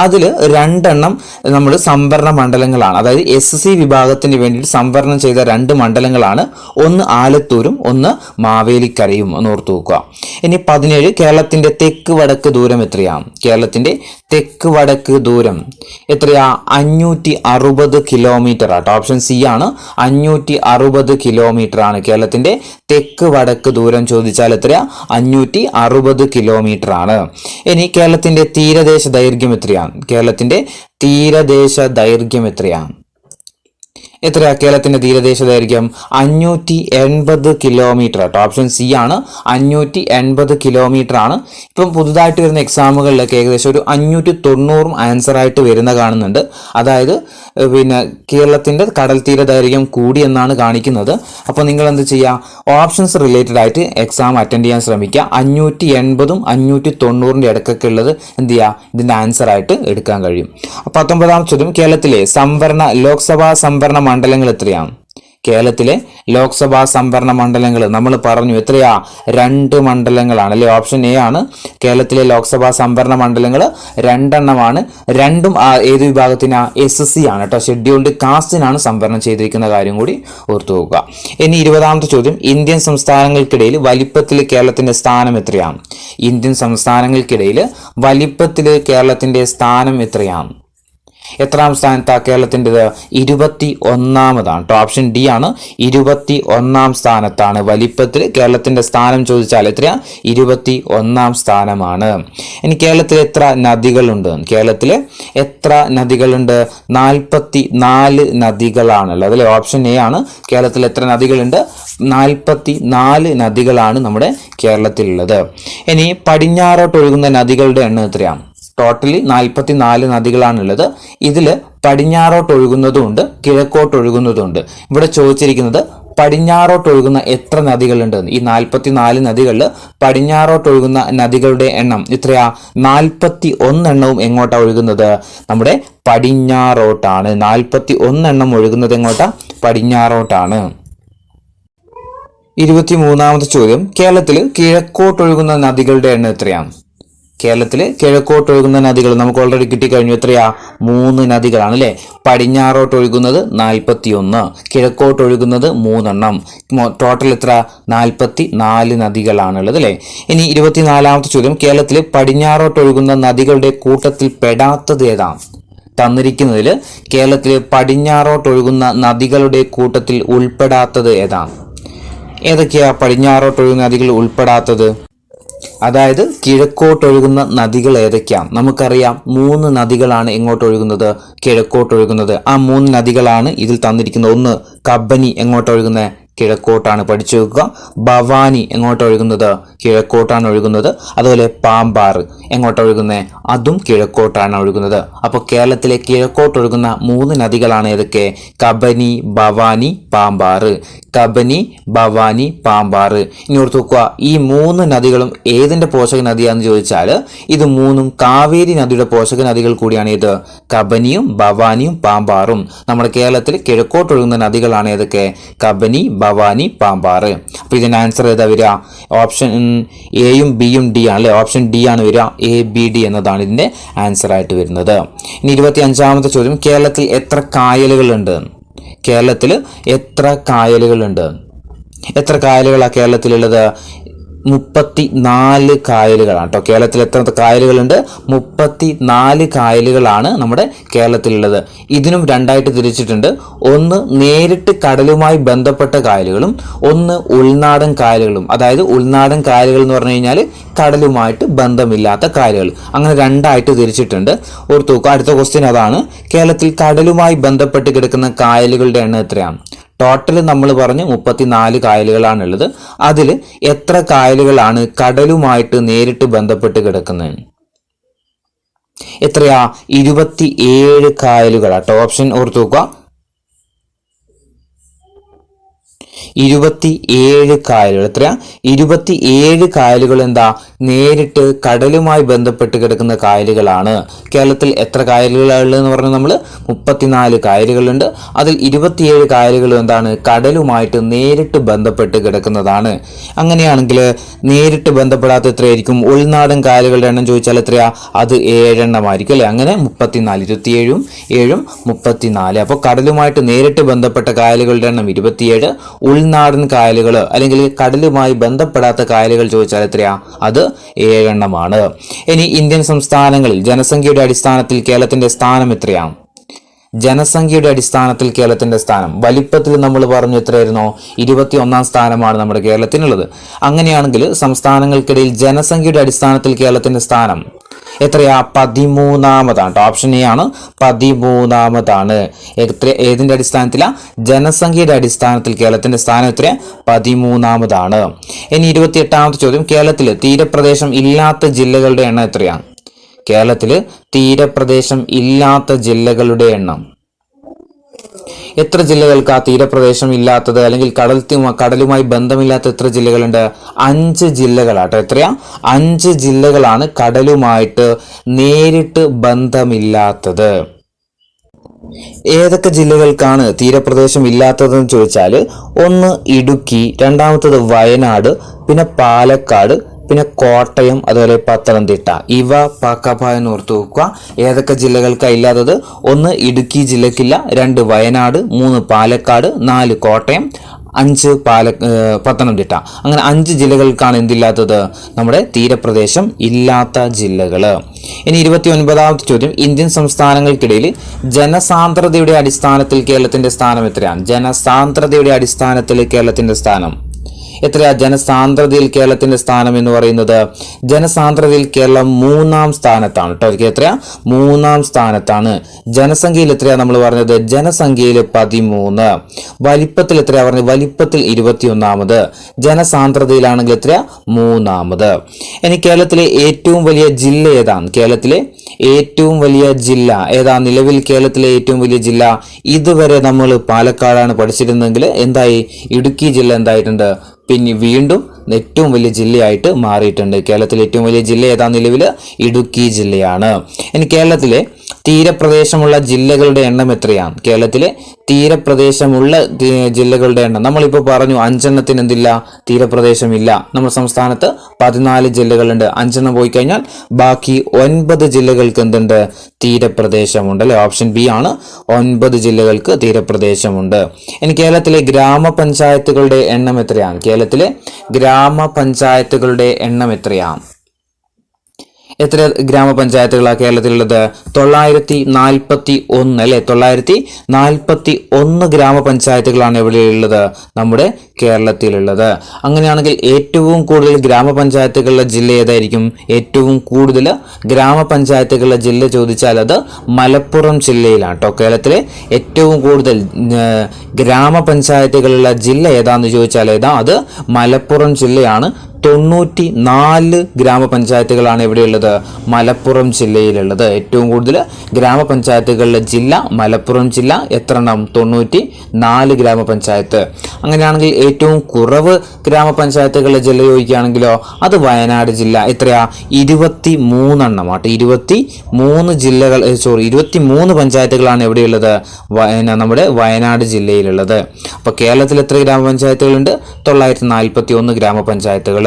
അതിൽ 2 എണ്ണം നമ്മൾ സംവരണ മണ്ഡലങ്ങളാണ്. അതായത് SC വിഭാഗത്തിന് വേണ്ടിയിട്ട് സംവരണം ചെയ്ത 2 മണ്ഡലങ്ങളാണ്. ഒന്ന് ആലത്തൂരും ഒന്ന് മാവേലിക്കരയും എന്ന് ഓർത്തു വെക്കുക. ഇനി 17 കേരളത്തിന്റെ തെക്ക് വടക്ക് ദൂരം എത്രയാണ്? കേരളത്തിന്റെ തെക്ക് വടക്ക് ദൂരം എത്രയാ? 560 കിലോമീറ്റർ ആട്ടോ. ഓപ്ഷൻ സി ആണ് 560 കിലോമീറ്റർ ആണ് കേരളത്തിന്റെ തെക്ക് വടക്ക് ദൂരം. ചോദിച്ചാൽ എത്രയാ? 560 കിലോമീറ്റർ ആണ്. ഇനി കേരളത്തിന്റെ തീരദേശ ദൈർഘ്യം എത്രയാണ്? കേരളത്തിന്റെ തീരദേശ ദൈർഘ്യം എത്രയാണ്? എത്രയാ കേരളത്തിന്റെ തീരദേശ ദൈർഘ്യം? 580 കിലോമീറ്റർ ആട്ടോ. ഓപ്ഷൻ സി ആണ് 580 കിലോമീറ്റർ ആണ്. ഇപ്പം പുതുതായിട്ട് വരുന്ന എക്സാമുകളിലൊക്കെ ഏകദേശം ഒരു 590 ആൻസർ ആയിട്ട് വരുന്ന കാണുന്നുണ്ട്. അതായത് പിന്നെ കേരളത്തിന്റെ കടൽ തീര ദൈർഘ്യം കൂടി എന്നാണ് കാണിക്കുന്നത്. അപ്പോൾ നിങ്ങൾ എന്ത് ചെയ്യുക? ഓപ്ഷൻസ് റിലേറ്റഡ് ആയിട്ട് എക്സാം അറ്റൻഡ് ചെയ്യാൻ ശ്രമിക്കുക. 580ഉം 590ന്റെ ഇടയ്ക്കൊക്കെ ഉള്ളത് എന്ത് ചെയ്യുക? ഇതിന്റെ ആൻസർ ആയിട്ട് എടുക്കാൻ കഴിയും. 19ാമത്തെ ചോദ്യം, കേരളത്തിലെ ലോക്സഭാ സംവരണ മണ്ഡലങ്ങൾ എത്രയാണ്? കേരളത്തിലെ ലോക്സഭാ സംവരണ മണ്ഡലങ്ങൾ നമ്മൾ പറഞ്ഞു എത്രയാ? 2 മണ്ഡലങ്ങളാണ് അല്ലെ? ഓപ്ഷൻ എ ആണ് കേരളത്തിലെ ലോക്സഭാ സംവരണ മണ്ഡലങ്ങൾ 2 എണ്ണമാണ്. 2ഉം ഏത് വിഭാഗത്തിനാ? SC ആണ് കേട്ടോ. ഷെഡ്യൂൾഡ് കാസ്റ്റിനാണ് സംവരണം ചെയ്തിരിക്കുന്ന കാര്യം കൂടി ഓർത്തു നോക്കുക. ഇനി 20ാമത്തെ ചോദ്യം, ഇന്ത്യൻ സംസ്ഥാനങ്ങൾക്കിടയിൽ വലിപ്പത്തിൽ കേരളത്തിന്റെ സ്ഥാനം എത്രയാണ്? ഇന്ത്യൻ സംസ്ഥാനങ്ങൾക്കിടയിൽ വലിപ്പത്തിൽ കേരളത്തിന്റെ സ്ഥാനം എത്രയാണ്? എത്രാം സ്ഥാനത്താണ് കേരളത്തിൻ്റെത്? 21ാമതാണ് കേട്ടോ. ഓപ്ഷൻ ഡി ആണ് 21ാം സ്ഥാനത്താണ്. വലിപ്പത്തിൽ കേരളത്തിന്റെ സ്ഥാനം ചോദിച്ചാൽ എത്രയാ? 21ാം സ്ഥാനമാണ്. ഇനി കേരളത്തിൽ എത്ര നദികളുണ്ട്? കേരളത്തിൽ എത്ര നദികളുണ്ട്? 44 നദികളാണുള്ളത് അല്ലെ? ഓപ്ഷൻ എ ആണ് കേരളത്തിൽ എത്ര നദികളുണ്ട്? 44 നദികളാണ് നമ്മുടെ കേരളത്തിലുള്ളത്. ഇനി പടിഞ്ഞാറോട്ട് ഒഴുകുന്ന നദികളുടെ എണ്ണം എത്രയാണ്? ടോട്ടലി 44 നദികളാണുള്ളത്. ഇതിൽ പടിഞ്ഞാറോട്ട് ഒഴുകുന്നതുമുണ്ട് കിഴക്കോട്ട് ഒഴുകുന്നതുമുണ്ട്. ഇവിടെ ചോദിച്ചിരിക്കുന്നത് പടിഞ്ഞാറോട്ട് ഒഴുകുന്ന എത്ര നദികളുണ്ട്? ഈ 44 നദികളിൽ പടിഞ്ഞാറോട്ട് ഒഴുകുന്ന നദികളുടെ എണ്ണം എത്രയാ? 41 എണ്ണവും എങ്ങോട്ടാ ഒഴുകുന്നത്? നമ്മുടെ പടിഞ്ഞാറോട്ടാണ്. 41 എണ്ണം ഒഴുകുന്നത് എങ്ങോട്ടാ? പടിഞ്ഞാറോട്ടാണ്. 23ാമത്തെ ചോദ്യം, കേരളത്തിൽ കിഴക്കോട്ടൊഴുകുന്ന നദികളുടെ എണ്ണം എത്രയാണ്? കേരളത്തിൽ കിഴക്കോട്ട് ഒഴുകുന്ന നദികൾ നമുക്ക് ഓൾറെഡി കിട്ടിക്കഴിഞ്ഞു. എത്രയാ? 3 നദികളാണ് അല്ലെ? പടിഞ്ഞാറോട്ട് ഒഴുകുന്നത് 41, കിഴക്കോട്ട് ഒഴുകുന്നത് 3 എണ്ണം. ടോട്ടൽ എത്ര? 44 നദികളാണുള്ളത് അല്ലെ? ഇനി 24ാമത്തെ ചോദ്യം, കേരളത്തിൽ പടിഞ്ഞാറോട്ട് ഒഴുകുന്ന നദികളുടെ കൂട്ടത്തിൽ പെടാത്തത് ഏതാണ്? തന്നിരിക്കുന്നതിൽ കേരളത്തിൽ പടിഞ്ഞാറോട്ട് ഒഴുകുന്ന നദികളുടെ കൂട്ടത്തിൽ ഉൾപ്പെടാത്തത് ഏതാണ്? ഏതൊക്കെയാ പടിഞ്ഞാറോട്ട് ഒഴുകുന്ന നദികൾ ഉൾപ്പെടാത്തത്? അതായത് കിഴക്കോട്ടൊഴുകുന്ന നദികൾ ഏതൊക്കെയാണ്? നമുക്കറിയാം 3 നദികളാണ് എങ്ങോട്ട് ഒഴുകുന്നത്? കിഴക്കോട്ടൊഴുകുന്നത്. ആ 3 നദികളാണ് ഇതിൽ തന്നിരിക്കുന്നത്. ഒന്ന് കബനി എങ്ങോട്ടൊഴുകുന്നത്? കിഴക്കോട്ടാണ്. പഠിച്ചു വെക്കുക. ഭവാനി എങ്ങോട്ടൊഴുകുന്നത്? കിഴക്കോട്ടാണ് ഒഴുകുന്നത്. അതുപോലെ പാമ്പാറ് എങ്ങോട്ടൊഴുകുന്നത്? അതും കിഴക്കോട്ടാണ് ഒഴുകുന്നത്. അപ്പോൾ കേരളത്തിലെ കിഴക്കോട്ടൊഴുകുന്ന 3 നദികളാണ് ഏതൊക്കെ? കബനി, ഭവാനി, പാമ്പാറ്. കബനി, ഭവാനി, പാമ്പാറ്. ഇനി ഓർത്ത് നോക്കുക, ഈ 3 നദികളും ഏതിന്റെ പോഷക നദിയാണെന്ന് ചോദിച്ചാൽ ഇത് 3ഉം കാവേരി നദിയുടെ പോഷക നദികൾ കൂടിയാണ്. ഇത് കബനിയും ഭവാനിയും പാമ്പാറും. നമ്മുടെ കേരളത്തിൽ കിഴക്കോട്ടൊഴുകുന്ന നദികളാണ് ഏതൊക്കെ? കബനി, ഭവാനി, പാമ്പാറ്. അപ്പൊ ഇതിന്റെ ആൻസർ ഏതാ വരിക? ഓപ്ഷൻ എയും ബിയും ഡി ആണ് അല്ലെ? ഓപ്ഷൻ ഡി ആണ് വരിക. ABD എന്നതാണ് ഇതിന്റെ ആൻസർ ആയിട്ട് വരുന്നത്. ഇനി 25ാമത്തെ ചോദ്യം, കേരളത്തിൽ എത്ര കായലുകളുണ്ട്? കേരളത്തിൽ എത്ര കായലുകളുണ്ട്? എത്ര കായലുകളാണ് കേരളത്തിലുള്ളത്? 34 കായലുകളാണ് കേട്ടോ. കേരളത്തിൽ എത്ര കായലുകളുണ്ട്? 34 കായലുകളാണ് നമ്മുടെ കേരളത്തിലുള്ളത്. ഇതിനും 2ആയിട്ട് തിരിച്ചിട്ടുണ്ട്. ഒന്ന് നേരിട്ട് കടലുമായി ബന്ധപ്പെട്ട കായലുകളും ഒന്ന് ഉൾനാടൻ കായലുകളും. അതായത് ഉൾനാടൻ കായലുകൾ എന്ന് പറഞ്ഞു കഴിഞ്ഞാൽ കടലുമായിട്ട് ബന്ധമില്ലാത്ത കായലുകൾ. അങ്ങനെ 2ആയിട്ട് തിരിച്ചിട്ടുണ്ട്. ഓർത്തു നോക്കുക. അടുത്ത ക്വസ്റ്റ്യൻ അതാണ്. കേരളത്തിൽ കടലുമായി ബന്ധപ്പെട്ട് കിടക്കുന്ന കായലുകളുടെ എണ്ണം എത്രയാണ്? ടോട്ടൽ നമ്മൾ പറഞ്ഞു 34 കായലുകളാണുള്ളത്. അതിൽ എത്ര കായലുകളാണ് കടലുമായിട്ട് നേരിട്ട് ബന്ധപ്പെട്ട് കിടക്കുന്നത്? എത്രയാ? 27 കായലുകളാട്ടോ. ഓപ്ഷൻ ഓർത്തു നോക്കുക. 27 കായലുകൾ. എത്രയാ? 27 കായലുകൾ എന്താ നേരിട്ട് കടലുമായി ബന്ധപ്പെട്ട് കിടക്കുന്ന കായലുകളാണ്. കേരളത്തിൽ എത്ര കായലുകളുള്ളതെന്ന് പറഞ്ഞാൽ നമ്മൾ 34 കായലുകളുണ്ട്. അതിൽ 27 കായലുകൾ എന്താണ് കടലുമായിട്ട് നേരിട്ട് ബന്ധപ്പെട്ട് കിടക്കുന്നതാണ്. അങ്ങനെയാണെങ്കിൽ നേരിട്ട് ബന്ധപ്പെടാത്ത എത്രയായിരിക്കും? ഉൾനാടൻ കായലുകളുടെ എണ്ണം ചോദിച്ചാൽ എത്രയാ? അത് 7 എണ്ണമായിരിക്കും അല്ലെ. അങ്ങനെ 34, 27 7 34. അപ്പോൾ കടലുമായിട്ട് നേരിട്ട് ബന്ധപ്പെട്ട കായലുകളുടെ എണ്ണം 27. ഉൾനാടൻ കായലുകൾ അല്ലെങ്കിൽ കടലുമായി ബന്ധപ്പെടാത്ത കായലുകൾ ചോദിച്ചാൽ എത്രയാ? അത് 7 എണ്ണമാണ്. ഇനി ഇന്ത്യൻ സംസ്ഥാനങ്ങളിൽ ജനസംഖ്യയുടെ അടിസ്ഥാനത്തിൽ കേരളത്തിന്റെ സ്ഥാനം എത്രയാണ്? ജനസംഖ്യയുടെ അടിസ്ഥാനത്തിൽ കേരളത്തിന്റെ സ്ഥാനം വലിപ്പത്തിൽ നമ്മൾ പറഞ്ഞു എത്രയായിരുന്നോ? 21ാം സ്ഥാനമാണ് നമ്മുടെ കേരളത്തിനുള്ളത്. അങ്ങനെയാണെങ്കിൽ സംസ്ഥാനങ്ങൾക്കിടയിൽ ജനസംഖ്യയുടെ അടിസ്ഥാനത്തിൽ കേരളത്തിന്റെ സ്ഥാനം എത്രയാ? 13ാമതാണ്. ഓപ്ഷൻ എ ആണ് 13ാമതാണ്. ഏതിന്റെ അടിസ്ഥാനത്തിലാ? ജനസംഖ്യയുടെ അടിസ്ഥാനത്തിൽ കേരളത്തിന്റെ സ്ഥാനം എത്രയാ? 13ാമതാണ്. ഇനി 28ാമത്തെ ചോദ്യം, കേരളത്തിലെ തീരപ്രദേശം ഇല്ലാത്ത ജില്ലകളുടെ എണ്ണം എത്രയാണ്? കേരളത്തില് തീരപ്രദേശം ഇല്ലാത്ത ജില്ലകളുടെ എണ്ണം എത്ര ജില്ലകൾക്ക് ആ തീരപ്രദേശം ഇല്ലാത്തത് അല്ലെങ്കിൽ കടലുമായി ബന്ധമില്ലാത്ത എത്ര ജില്ലകളുണ്ട്? 5 ജില്ലകളാട്ടോ. എത്രയാ? 5 ജില്ലകളാണ് കടലുമായിട്ട് നേരിട്ട് ബന്ധമില്ലാത്തത്. ഏതൊക്കെ ജില്ലകൾക്കാണ് തീരപ്രദേശം ഇല്ലാത്തതെന്ന് ചോദിച്ചാൽ, ഒന്ന് ഇടുക്കി, രണ്ടാമത്തത് വയനാട്, പിന്നെ പാലക്കാട്, പിന്നെ കോട്ടയം, അതുപോലെ പത്തനംതിട്ട. ഇവ പക്കപ്പായെന്ന് ഓർത്ത് വെക്കുക. ഏതൊക്കെ ജില്ലകൾക്കാണ് ഇല്ലാത്തത്? 1 ഇടുക്കി ജില്ലക്കില്ല, 2 വയനാട്, 3 പാലക്കാട്, 4 കോട്ടയം, 5 പത്തനംതിട്ട. അങ്ങനെ 5 ജില്ലകൾക്കാണ് എന്തില്ലാത്തത്? നമ്മുടെ തീരപ്രദേശം ഇല്ലാത്ത ജില്ലകൾ. ഇനി 29ാമത്തെ ചോദ്യം, ഇന്ത്യൻ സംസ്ഥാനങ്ങൾക്കിടയിൽ ജനസാന്ദ്രതയുടെ അടിസ്ഥാനത്തിൽ കേരളത്തിന്റെ സ്ഥാനം എത്രയാണ്? ജനസാന്ദ്രതയുടെ അടിസ്ഥാനത്തിൽ കേരളത്തിന്റെ സ്ഥാനം എത്രയാ? ജനസാന്ദ്രതയിൽ കേരളത്തിന്റെ സ്ഥാനം എന്ന് പറയുന്നത്, ജനസാന്ദ്രതയിൽ കേരളം 3ാം സ്ഥാനത്താണ് കേട്ടോ. എത്രയാ? 3ാം സ്ഥാനത്താണ്. ജനസംഖ്യയിൽ എത്രയാ നമ്മൾ പറഞ്ഞത്? ജനസംഖ്യയിൽ 13. വലിപ്പത്തിൽ എത്രയാ പറഞ്ഞത്? വലിപ്പത്തിൽ 21ാമത്. ജനസാന്ദ്രതയിലാണെങ്കിൽ എത്രയാ? 3ാമത്. ഇനി കേരളത്തിലെ ഏറ്റവും വലിയ ജില്ല ഏതാണ്? കേരളത്തിലെ ഏറ്റവും വലിയ ജില്ല ഏതാ? നിലവിൽ കേരളത്തിലെ ഏറ്റവും വലിയ ജില്ല ഇതുവരെ നമ്മൾ പാലക്കാടാണ് പഠിച്ചിരുന്നെങ്കിൽ എന്തായി? ഇടുക്കി ജില്ല എന്തായിട്ടുണ്ട്? പിന്നെ വീണ്ടും ഏറ്റവും വലിയ ജില്ലയായിട്ട് മാറിയിട്ടുണ്ട്. കേരളത്തിലെ ഏറ്റവും വലിയ ജില്ല ഏതാ? നിലവിൽ ഇടുക്കി ജില്ലയാണ്. ഇനി കേരളത്തിലെ തീരപ്രദേശമുള്ള ജില്ലകളുടെ എണ്ണം എത്രയാണ്? കേരളത്തിലെ തീരപ്രദേശമുള്ള ജില്ലകളുടെ എണ്ണം നമ്മളിപ്പോൾ പറഞ്ഞു 5 എണ്ണത്തിന് എന്തില്ല? തീരപ്രദേശം ഇല്ല. നമ്മുടെ സംസ്ഥാനത്ത് 14 ജില്ലകളുണ്ട്. 5 എണ്ണം പോയി കഴിഞ്ഞാൽ ബാക്കി 9 ജില്ലകൾക്ക് എന്തുണ്ട്? തീരപ്രദേശമുണ്ട് അല്ലെ. ഓപ്ഷൻ ബി ആണ്, 9 ജില്ലകൾക്ക് തീരപ്രദേശമുണ്ട്. ഇനി കേരളത്തിലെ ഗ്രാമപഞ്ചായത്തുകളുടെ എണ്ണം എത്രയാണ്? കേരളത്തിലെ ഗ്രാമപഞ്ചായത്തുകളുടെ എണ്ണം എത്രയാണ്? എത്ര ഗ്രാമപഞ്ചായത്തുകളാണ് കേരളത്തിലുള്ളത്? 941 അല്ലെ. 941 ഗ്രാമപഞ്ചായത്തുകളാണ് എവിടെയുള്ളത്? നമ്മുടെ കേരളത്തിലുള്ളത്. അങ്ങനെയാണെങ്കിൽ ഏറ്റവും കൂടുതൽ ഗ്രാമപഞ്ചായത്തുകളുടെ ജില്ല ഏതായിരിക്കും? ഏറ്റവും കൂടുതൽ ഗ്രാമപഞ്ചായത്തുകളുടെ ജില്ല ചോദിച്ചാൽ അത് മലപ്പുറം ജില്ലയിലാണ് കേട്ടോ. കേരളത്തിലെ ഏറ്റവും കൂടുതൽ ഗ്രാമപഞ്ചായത്തുകളുള്ള ജില്ല ഏതാന്ന് ചോദിച്ചാൽ ഏതാ? അത് മലപ്പുറം ജില്ലയാണ്. 94 ഗ്രാമപഞ്ചായത്തുകളാണ് എവിടെയുള്ളത്? മലപ്പുറം ജില്ലയിലുള്ളത്. ഏറ്റവും കൂടുതൽ ഗ്രാമപഞ്ചായത്തുകളുടെ ജില്ല മലപ്പുറം ജില്ല. എത്ര എണ്ണം? 94 ഗ്രാമപഞ്ചായത്ത്. അങ്ങനെയാണെങ്കിൽ ഏറ്റവും കുറവ് ഗ്രാമപഞ്ചായത്തുകളുടെ ജില്ല ചോദിക്കുകയാണെങ്കിലോ അത് വയനാട് ജില്ല. എത്രയാ? 23 എണ്ണമാട്ടോ. 23 ജില്ലകൾ 23 പഞ്ചായത്തുകളാണ് എവിടെയുള്ളത്? നമ്മുടെ വയനാട് ജില്ലയിലുള്ളത്. അപ്പോൾ കേരളത്തിൽ എത്ര ഗ്രാമപഞ്ചായത്തുകളുണ്ട്? 941 ഗ്രാമപഞ്ചായത്തുകൾ.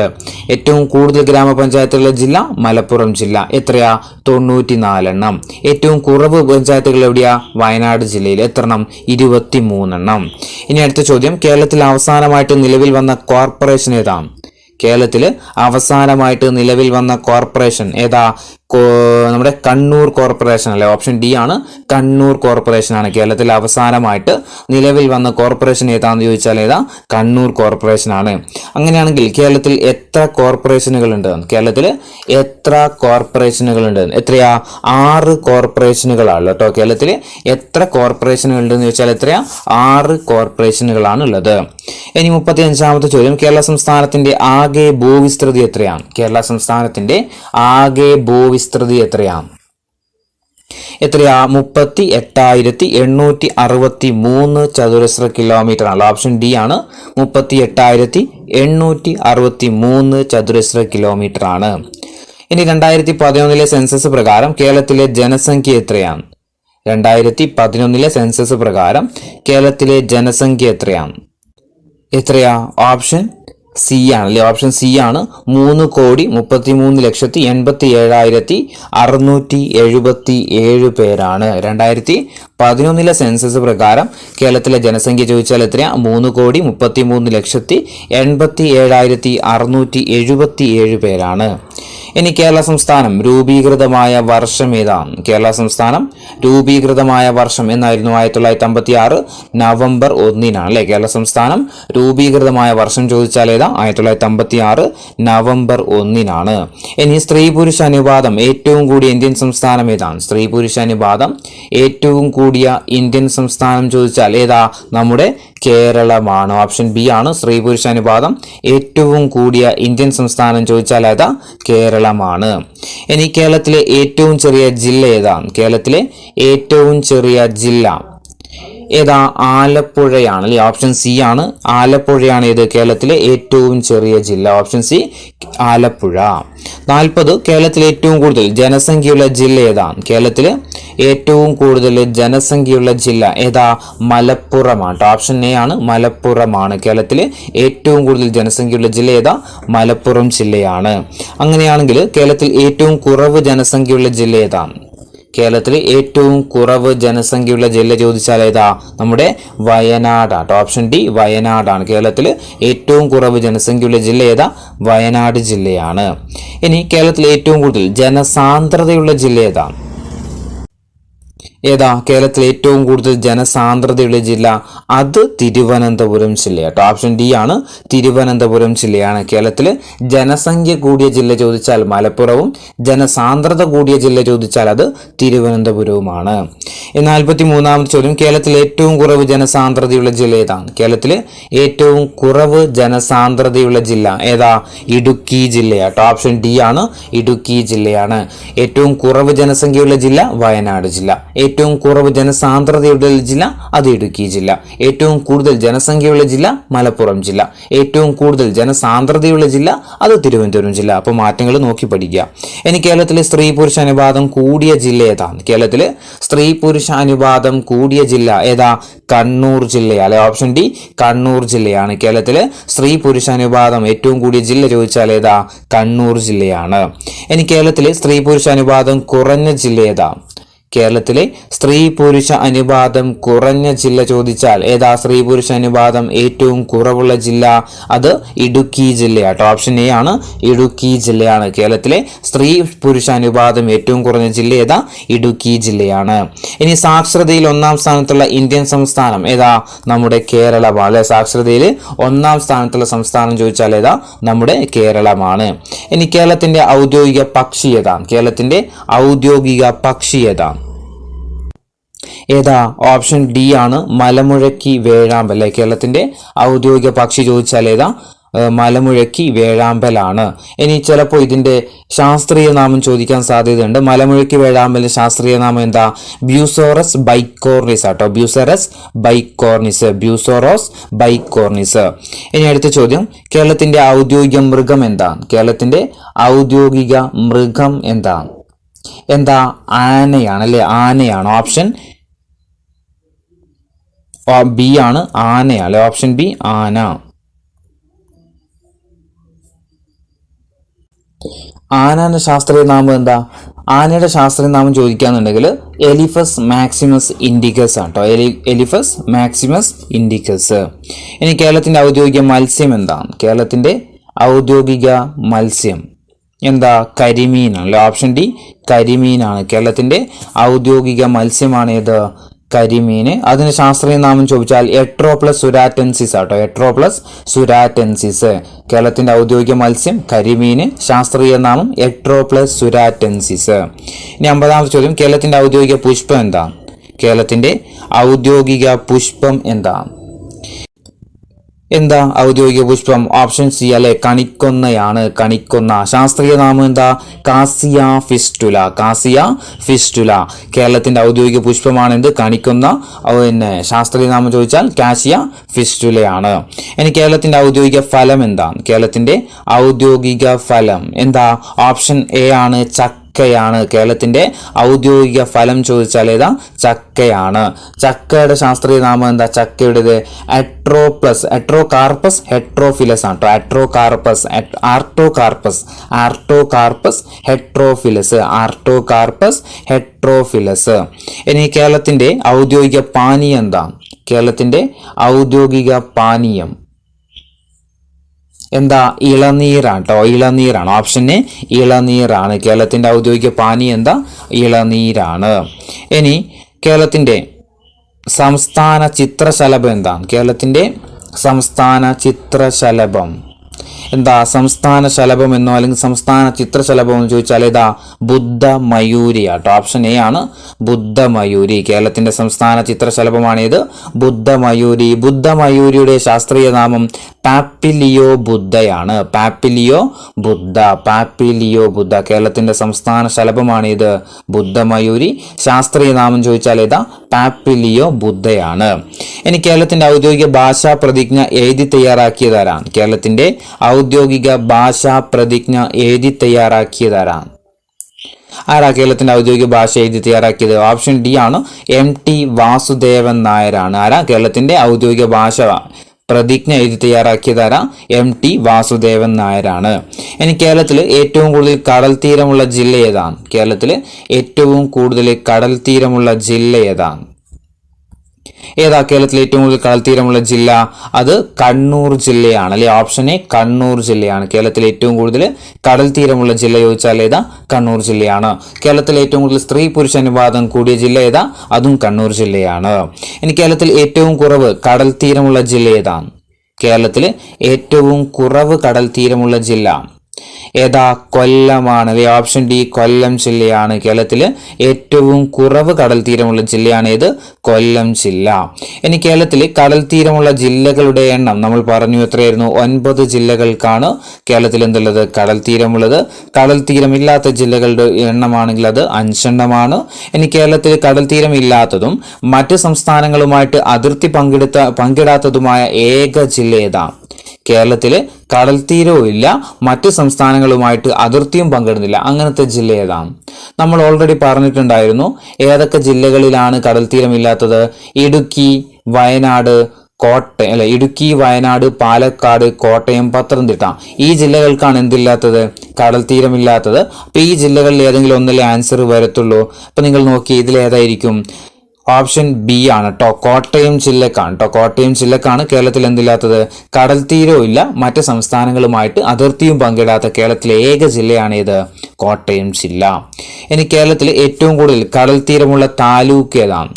ഏറ്റവും കൂടുതൽ ഗ്രാമപഞ്ചായത്തുകളുടെ ജില്ല മലപ്പുറം ജില്ല. എത്രയാ? 94 എണ്ണം. ഏറ്റവും കുറവ് പഞ്ചായത്തുകൾ എവിടെയാ? വയനാട് ജില്ലയിൽ. എത്ര എണ്ണം? 23 എണ്ണം. ഇനി അടുത്ത ചോദ്യം, കേരളത്തിൽ അവസാനമായിട്ട് നിലവിൽ വന്ന കോർപ്പറേഷൻ ഏതാണ്? കേരളത്തിൽ അവസാനമായിട്ട് നിലവിൽ വന്ന കോർപ്പറേഷൻ ഏതാ? നമ്മുടെ കണ്ണൂർ കോർപ്പറേഷൻ അല്ലെ. ഓപ്ഷൻ ഡി ആണ്, കണ്ണൂർ കോർപ്പറേഷൻ ആണ് കേരളത്തിൽ അവസാനമായിട്ട് നിലവിൽ വന്ന കോർപ്പറേഷൻ ഏതാന്ന് ചോദിച്ചാൽ ഏതാ? കണ്ണൂർ കോർപ്പറേഷൻ ആണ്. അങ്ങനെയാണെങ്കിൽ കേരളത്തിൽ എത്ര കോർപ്പറേഷനുകളുണ്ട്? കേരളത്തിൽ എത്ര കോർപ്പറേഷനുകളുണ്ട്? എത്രയാ? 6 കോർപ്പറേഷനുകളാണ് കേട്ടോ. കേരളത്തിൽ എത്ര കോർപ്പറേഷനുകൾ ഉണ്ടെന്ന് ചോദിച്ചാൽ എത്രയാ? 6 കോർപ്പറേഷനുകളാണ് ഉള്ളത്. ഇനി 35ാമത്തെ ചോദ്യം, കേരള സംസ്ഥാനത്തിന്റെ ആകെ ഭൂവിസ്തൃതി എത്രയാണ്? കേരള സംസ്ഥാനത്തിന്റെ ആകെ ഭൂവിസ്തൃതി എത്രയാണ്? എത്രയാ? 38,863 ചതുരശ്ര കിലോമീറ്റർ ആണ്. ഓപ്ഷൻ ഡി ആണ്. 38,863 ചതുരശ്ര കിലോമീറ്റർ ആണ്. ഇനി 2011 സെൻസസ് പ്രകാരം കേരളത്തിലെ ജനസംഖ്യ എത്രയാണ്? 2011 സെൻസസ് പ്രകാരം കേരളത്തിലെ ജനസംഖ്യ എത്രയാ? ഓപ്ഷൻ സി ആണ് അല്ലെ. ഓപ്ഷൻ സി ആണ്. 3,33,87,677 പേരാണ്. 2011 സെൻസസ് പ്രകാരം കേരളത്തിലെ ജനസംഖ്യ ചോദിച്ചാൽ എത്രയാ? 3,33,87,677 പേരാണ്. ഇനി കേരള സംസ്ഥാനം രൂപീകൃതമായ വർഷം ഏതാണ്? കേരള സംസ്ഥാനം രൂപീകൃതമായ വർഷം എന്നായിരുന്നു 1956 നവംബർ 1 അല്ലെ. കേരള സംസ്ഥാനം രൂപീകൃതമായ വർഷം ചോദിച്ചാൽ ഏതാ? 1956 നവംബർ 1. ഇനി സ്ത്രീ പുരുഷ അനുപാതം ഏറ്റവും കൂടിയ ഇന്ത്യൻ സംസ്ഥാനം ഏതാണ്? സ്ത്രീ പുരുഷ അനുപാതം ഏറ്റവും കൂടിയ ഇന്ത്യൻ സംസ്ഥാനം ചോദിച്ചാൽ ഏതാ? നമ്മുടെ കേരളമാണ്. ഓപ്ഷൻ ബി ആണ്. സ്ത്രീ പുരുഷ അനുപാതം ഏറ്റവും കൂടിയ ഇന്ത്യൻ സംസ്ഥാനം ചോദിച്ചാൽ ഏതാ? കേരളമാണ്. ഇനി കേരളത്തിലെ ഏറ്റവും ചെറിയ ജില്ല ഏതാണ്? കേരളത്തിലെ ഏറ്റവും ചെറിയ ജില്ല ഏതാ? ആലപ്പുഴയാണ് അല്ലെ. ഓപ്ഷൻ സി ആണ്. ആലപ്പുഴയാണ് ഇത് കേരളത്തിലെ ഏറ്റവും ചെറിയ ജില്ല. Option C Alappuzha. 40 കേരളത്തിലെ ഏറ്റവും കൂടുതൽ ജനസംഖ്യയുള്ള ജില്ല ഏതാണ്? കേരളത്തിലെ ഏറ്റവും കൂടുതൽ ജനസംഖ്യയുള്ള ജില്ല ഏതാ? മലപ്പുറമാണ്. ഓപ്ഷൻ എ ആണ്. മലപ്പുറമാണ് കേരളത്തിലെ ഏറ്റവും കൂടുതൽ ജനസംഖ്യയുള്ള ജില്ല ഏതാ? മലപ്പുറം ജില്ലയാണ്. അങ്ങനെയാണെങ്കിൽ കേരളത്തിൽ ഏറ്റവും കുറവ് ജനസംഖ്യയുള്ള ജില്ല ഏതാണ്? കേരളത്തിൽ ഏറ്റവും കുറവ് ജനസംഖ്യയുള്ള ജില്ല ചോദിച്ചാൽ ഏതാ? നമ്മുടെ വയനാടാണ്. ഓപ്ഷൻ ഡി വയനാടാണ്. കേരളത്തിൽ ഏറ്റവും കുറവ് ജനസംഖ്യയുള്ള ജില്ല ഏതാ? വയനാട് ജില്ലയാണ്. ഇനി കേരളത്തിൽ ഏറ്റവും കൂടുതൽ ജനസാന്ദ്രതയുള്ള ജില്ല ഏതാണ്? ഏതാ? കേരളത്തിൽ ഏറ്റവും കൂടുതൽ ജനസാന്ദ്രതയുള്ള ജില്ല അത് തിരുവനന്തപുരം ജില്ലയാട്ടോ. ഓപ്ഷൻ ഡി ആണ്. തിരുവനന്തപുരം ജില്ലയാണ്. കേരളത്തിൽ ജനസംഖ്യ കൂടിയ ജില്ല ചോദിച്ചാൽ മലപ്പുറവും ജനസാന്ദ്രത കൂടിയ ജില്ല ചോദിച്ചാൽ അത് തിരുവനന്തപുരവുമാണ്. 43ാമത്തെ ചോദ്യം, കേരളത്തിൽ ഏറ്റവും കുറവ് ജനസാന്ദ്രതയുള്ള ജില്ല ഏതാണ്? കേരളത്തിൽ ഏറ്റവും കുറവ് ജനസാന്ദ്രതയുള്ള ജില്ല ഏതാ? ഇടുക്കി ജില്ലയാട്ടോ. ഓപ്ഷൻ ഡി ആണ്. ഇടുക്കി ജില്ലയാണ്. ഏറ്റവും കുറവ് ജനസംഖ്യയുള്ള ജില്ല വയനാട് ജില്ല. ഏറ്റവും കുറവ് ജനസാന്ദ്രതയുള്ള ജില്ല അത് ഇടുക്കി ജില്ല. ഏറ്റവും കൂടുതൽ ജനസംഖ്യയുള്ള ജില്ല മലപ്പുറം ജില്ല. ഏറ്റവും കൂടുതൽ ജനസാന്ദ്രതയുള്ള ജില്ല അത് തിരുവനന്തപുരം ജില്ല. അപ്പോൾ മാറ്റങ്ങൾ നോക്കി പഠിക്കുക. ഇനി കേരളത്തിലെ സ്ത്രീ പുരുഷ അനുപാതം കൂടിയ ജില്ല ഏതാണ്? കേരളത്തിലെ സ്ത്രീ പുരുഷ അനുപാതം കൂടിയ ജില്ല ഏതാ? കണ്ണൂർ ജില്ലയാണ് അല്ലെ. ഓപ്ഷൻ ഡി കണ്ണൂർ ജില്ലയാണ്. കേരളത്തിലെ സ്ത്രീ പുരുഷ അനുപാതം ഏറ്റവും കൂടിയ ജില്ല ചോദിച്ചാൽ ഏതാ? കണ്ണൂർ ജില്ലയാണ്. ഇനി കേരളത്തിലെ സ്ത്രീ പുരുഷ അനുപാതം കുറഞ്ഞ ജില്ല ഏതാ? കേരളത്തിലെ സ്ത്രീ പുരുഷ അനുപാതം കുറഞ്ഞ ജില്ല ചോദിച്ചാൽ ഏതാ? സ്ത്രീ പുരുഷ അനുപാതം ഏറ്റവും കുറവുള്ള ജില്ല അത് ഇടുക്കി ജില്ലയാട്ടോ. ഓപ്ഷൻ എ ആണ്. ഇടുക്കി ജില്ലയാണ്. കേരളത്തിലെ സ്ത്രീ പുരുഷ അനുപാതം ഏറ്റവും കുറഞ്ഞ ജില്ല ഏതാ? ഇടുക്കി ജില്ലയാണ്. ഇനി സാക്ഷരതയിൽ 1-ാം സ്ഥാനത്തുള്ള ഇന്ത്യൻ സംസ്ഥാനം ഏതാ? നമ്മുടെ കേരളമാണ് അല്ലെ. സാക്ഷരതയിൽ 1-ാം സ്ഥാനത്തുള്ള സംസ്ഥാനം ചോദിച്ചാൽ ഏതാ? നമ്മുടെ കേരളമാണ്. ഇനി കേരളത്തിന്റെ ഔദ്യോഗിക പക്ഷി ഏതാണ്? കേരളത്തിന്റെ ഔദ്യോഗിക പക്ഷി ഏതാണ്? ഏതാ? ഓപ്ഷൻ ഡി ആണ്. മലമുഴക്കി വേഴാമ്പൽ അല്ലെ. കേരളത്തിന്റെ ഔദ്യോഗിക പക്ഷി ചോദിച്ചാൽ ഏതാ? മലമുഴക്കി വേഴാമ്പലാണ്. ഇനി ചിലപ്പോൾ ഇതിന്റെ ശാസ്ത്രീയ നാമം ചോദിക്കാൻ സാധ്യതയുണ്ട്. മലമുഴക്കി വേഴാമ്പലിന്റെ ശാസ്ത്രീയ നാമം എന്താ? ബ്യൂസോറസ് ബൈക്കോർണിസ് ആട്ടോ. ബ്യൂസോറസ് ബൈക്കോർണിസ്. ബ്യൂസോറോസ് ബൈക്കോർണിസ്. ഇനി അടുത്ത ചോദ്യം, കേരളത്തിന്റെ ഔദ്യോഗിക മൃഗം എന്താ? കേരളത്തിന്റെ ഔദ്യോഗിക മൃഗം എന്താ? ആനയാണ് അല്ലെ. ആനയാണ്. ഓപ്ഷൻ ബി ആണ്. ആനയാണ് അല്ലെ. ഓപ്ഷൻ ബി ആന. ആനയുടെ ശാസ്ത്രീയ നാമം എന്താ? ആനയുടെ ശാസ്ത്രീയ നാമം ചോദിക്കാന്നുണ്ടെങ്കിൽ എലിഫസ് മാക്സിമസ് ഇൻഡിക്കസ് ആട്ടോ. Elephas maximus indicus. ഇനി കേരളത്തിന്റെ ഔദ്യോഗിക മത്സ്യം എന്താണ്? കേരളത്തിന്റെ ഔദ്യോഗിക മത്സ്യം എന്താ? കരിമീനാണ്. ഓപ്ഷൻ ഡി കരിമീനാണ്. കേരളത്തിന്റെ ഔദ്യോഗിക മത്സ്യമാണ് ഏത്? കരിമീന്. അതിന് ശാസ്ത്രീയ നാമം ചോദിച്ചാൽ എട്രോപ്ലസ് സുരാറ്റൻസിസ് ആട്ടോ. എട്രോപ്ലസ് സുരാറ്റൻസിസ്. കേരളത്തിന്റെ ഔദ്യോഗിക മത്സ്യം കരിമീന്. ശാസ്ത്രീയ നാമം എട്രോപ്ലസ് സുരാറ്റൻസിസ്. ഇനി 50ാമത്തെ ചോദ്യം, കേരളത്തിന്റെ ഔദ്യോഗിക പുഷ്പം എന്താ? കേരളത്തിന്റെ ഔദ്യോഗിക പുഷ്പം എന്താ? എന്താ ഔദ്യോഗിക പുഷ്പം? ഓപ്ഷൻ സി അല്ലെ, കണിക്കൊന്നയാണ്. കണിക്കൊന്ന. ശാസ്ത്രീയ നാമം എന്താ? കാസിയ ഫിസ്റ്റുല. കാസിയ ഫിസ്റ്റുല. കേരളത്തിന്റെ ഔദ്യോഗിക പുഷ്പമാണ് എന്ത്? കണിക്കൊന്ന. പിന്നെ ശാസ്ത്രീയ നാമം ചോദിച്ചാൽ കാസിയ ഫിസ്റ്റുലയാണ്. ഇനി കേരളത്തിന്റെ ഔദ്യോഗിക ഫലം എന്താ? കേരളത്തിന്റെ ഔദ്യോഗിക ഫലം എന്താ? ഓപ്ഷൻ എ ആണ്, ചക്കയാണ്. കേരളത്തിന്റെ ഔദ്യോഗിക ഫലം ചോദിച്ചാൽ ഏതാ? ചക്കയാണ്. ചക്കയുടെ ശാസ്ത്രീയ നാമം എന്താ? ചക്കയുടേത് എട്രോകാർപ്പസ് ഹെട്രോഫിലസ് ആണ്. എട്രോകാർപ്പസ് ആർട്ടോകാർപ്പസ് ഹെട്രോഫിലസ്. ആർട്ടോകാർപ്പസ് ഹെട്രോഫിലസ്. ഇനി കേരളത്തിന്റെ ഔദ്യോഗിക പാനീയം എന്താ? കേരളത്തിന്റെ ഔദ്യോഗിക പാനീയം എന്താ? ഇളനീരാണ് കേട്ടോ. ഇളനീരാണ്. ഓപ്ഷൻ എ ഇളനീരാണ്. കേരളത്തിന്റെ ഔദ്യോഗിക പാനീയം എന്താ? ഇളനീരാണ്. ഇനി കേരളത്തിന്റെ സംസ്ഥാന ചിത്രശലഭം എന്താ? കേരളത്തിന്റെ സംസ്ഥാന ചിത്രശലഭം എന്താ? സംസ്ഥാന ശലഭം എന്നോ അല്ലെങ്കിൽ സംസ്ഥാന ചിത്രശലഭം എന്ന് ചോദിച്ചാൽ ഏതാ? ബുദ്ധമയൂരി ആട്ടോ. ഓപ്ഷൻ എ ആണ്, ബുദ്ധമയൂരി. കേരളത്തിന്റെ സംസ്ഥാന ചിത്രശലഭമാണ് ഇത്? ബുദ്ധമയൂരി. ബുദ്ധമയൂരിയുടെ ശാസ്ത്രീയ നാമം പാപ്പിലിയോ ബുദ്ധയാണ്. പാപ്പിലിയോ ബുദ്ധ. കേരളത്തിന്റെ സംസ്ഥാന ശലഭമാണ് ഇത്? ബുദ്ധമയൂരി. ശാസ്ത്രീയ നാമം ചോദിച്ചാൽ ഏതാ? പാപ്പിലിയോ ബുദ്ധയാണ്. ഇനി കേരളത്തിന്റെ ഔദ്യോഗിക ഭാഷാ പ്രതിജ്ഞ എഴുതി തയ്യാറാക്കിയതാരാണ്? കേരളത്തിന്റെ ഔദ്യോഗിക ഭാഷാ പ്രതിജ്ഞ എഴുതി തയ്യാറാക്കിയതാരാണ്? ആരാ കേരളത്തിന്റെ ഔദ്യോഗിക ഭാഷ എഴുതി തയ്യാറാക്കിയത്? ഓപ്ഷൻ ഡി ആണ്, MT വാസുദേവൻ നായരാണ്. ആരാ കേരളത്തിന്റെ ഔദ്യോഗിക ഭാഷ പ്രതിജ്ഞ എഴുതി തയ്യാറാക്കിയതാരാ? MT വാസുദേവൻ നായരാണ്. ഇനി കേരളത്തിൽ ഏറ്റവും കൂടുതൽ കടൽ തീരമുള്ള ജില്ല ഏതാണ്? കേരളത്തിൽ ഏറ്റവും കൂടുതൽ കടൽ തീരമുള്ള ജില്ല ഏതാണ്? ഏതാ കേരളത്തിൽ ഏറ്റവും കൂടുതൽ കടൽ തീരമുള്ള ജില്ല? അത് കണ്ണൂർ ജില്ലയാണ് അല്ലെ. ഓപ്ഷൻ എ കണ്ണൂർ ജില്ലയാണ്. കേരളത്തിൽ ഏറ്റവും കൂടുതൽ കടൽ തീരമുള്ള ജില്ല ചോദിച്ചാൽ ഏതാ? കണ്ണൂർ ജില്ലയാണ്. കേരളത്തിൽ ഏറ്റവും കൂടുതൽ സ്ത്രീ പുരുഷ അനുപാതം കൂടിയ ജില്ല ഏതാ? അതും കണ്ണൂർ ജില്ലയാണ്. ഇനി കേരളത്തിൽ ഏറ്റവും കുറവ് കടൽ തീരമുള്ള ജില്ല ഏതാണ്? കേരളത്തിൽ ഏറ്റവും കുറവ് കടൽ തീരമുള്ള ജില്ല ഏതാ? കൊല്ലമാണ് അല്ലെ. ഓപ്ഷൻ ഡി കൊല്ലം ജില്ലയാണ്. കേരളത്തിൽ ഏറ്റവും കുറവ് കടൽ തീരമുള്ള ജില്ലയാണ് ഏത്? കൊല്ലം ജില്ല. ഇനി കേരളത്തിൽ കടൽ തീരമുള്ള ജില്ലകളുടെ എണ്ണം നമ്മൾ പറഞ്ഞു എത്രയായിരുന്നു? 9 ജില്ലകൾക്കാണ് കേരളത്തിൽ എന്തുള്ളത്? കടൽ തീരമുള്ളത്. കടൽ തീരമില്ലാത്ത ജില്ലകളുടെ എണ്ണമാണെങ്കിൽ അത് 5 ഇനി കേരളത്തിൽ കടൽ തീരം ഇല്ലാത്തതും മറ്റ് സംസ്ഥാനങ്ങളുമായിട്ട് അതിർത്തി പങ്കിടാത്തതുമായ ഏക ജില്ല ഏതാണ്? കേരളത്തിൽ കടൽ തീരവും ഇല്ല, മറ്റ് സംസ്ഥാനങ്ങളുമായിട്ട് അതിർത്തിയും പങ്കിടുന്നില്ല, അങ്ങനത്തെ ജില്ല ഏതാണ്? നമ്മൾ ഓൾറെഡി പറഞ്ഞിട്ടുണ്ടായിരുന്നു ഏതൊക്കെ ജില്ലകളിലാണ് കടൽ തീരമില്ലാത്തത്. ഇടുക്കി, വയനാട്, ഇടുക്കി, വയനാട്, പാലക്കാട്, കോട്ടയം, പത്തനംതിട്ട. ഈ ജില്ലകൾക്കാണ് എന്തില്ലാത്തത്? കടൽ തീരമില്ലാത്തത്. അപ്പൊ ഈ ജില്ലകളിൽ ഏതെങ്കിലും ഒന്നല്ലേ ആൻസർ വരത്തുള്ളൂ. അപ്പൊ നിങ്ങൾ നോക്കി ഇതിലേതായിരിക്കും? ഓപ്ഷൻ ബി ആണ് കേട്ടോ, കോട്ടയം ജില്ലക്കാണ് കേട്ടോ. കോട്ടയം ജില്ലക്കാണ് കേരളത്തിൽ എന്തില്ലാത്തത്? കടൽ തീരവും ഇല്ല, മറ്റ് സംസ്ഥാനങ്ങളുമായിട്ട് അതിർത്തിയും പങ്കിടാത്ത കേരളത്തിലെ ഏക ജില്ലയാണ് ഇത്? കോട്ടയം ജില്ല. ഇനി കേരളത്തിൽ ഏറ്റവും കൂടുതൽ കടൽ തീരമുള്ള താലൂക്ക് ഏതാണ്?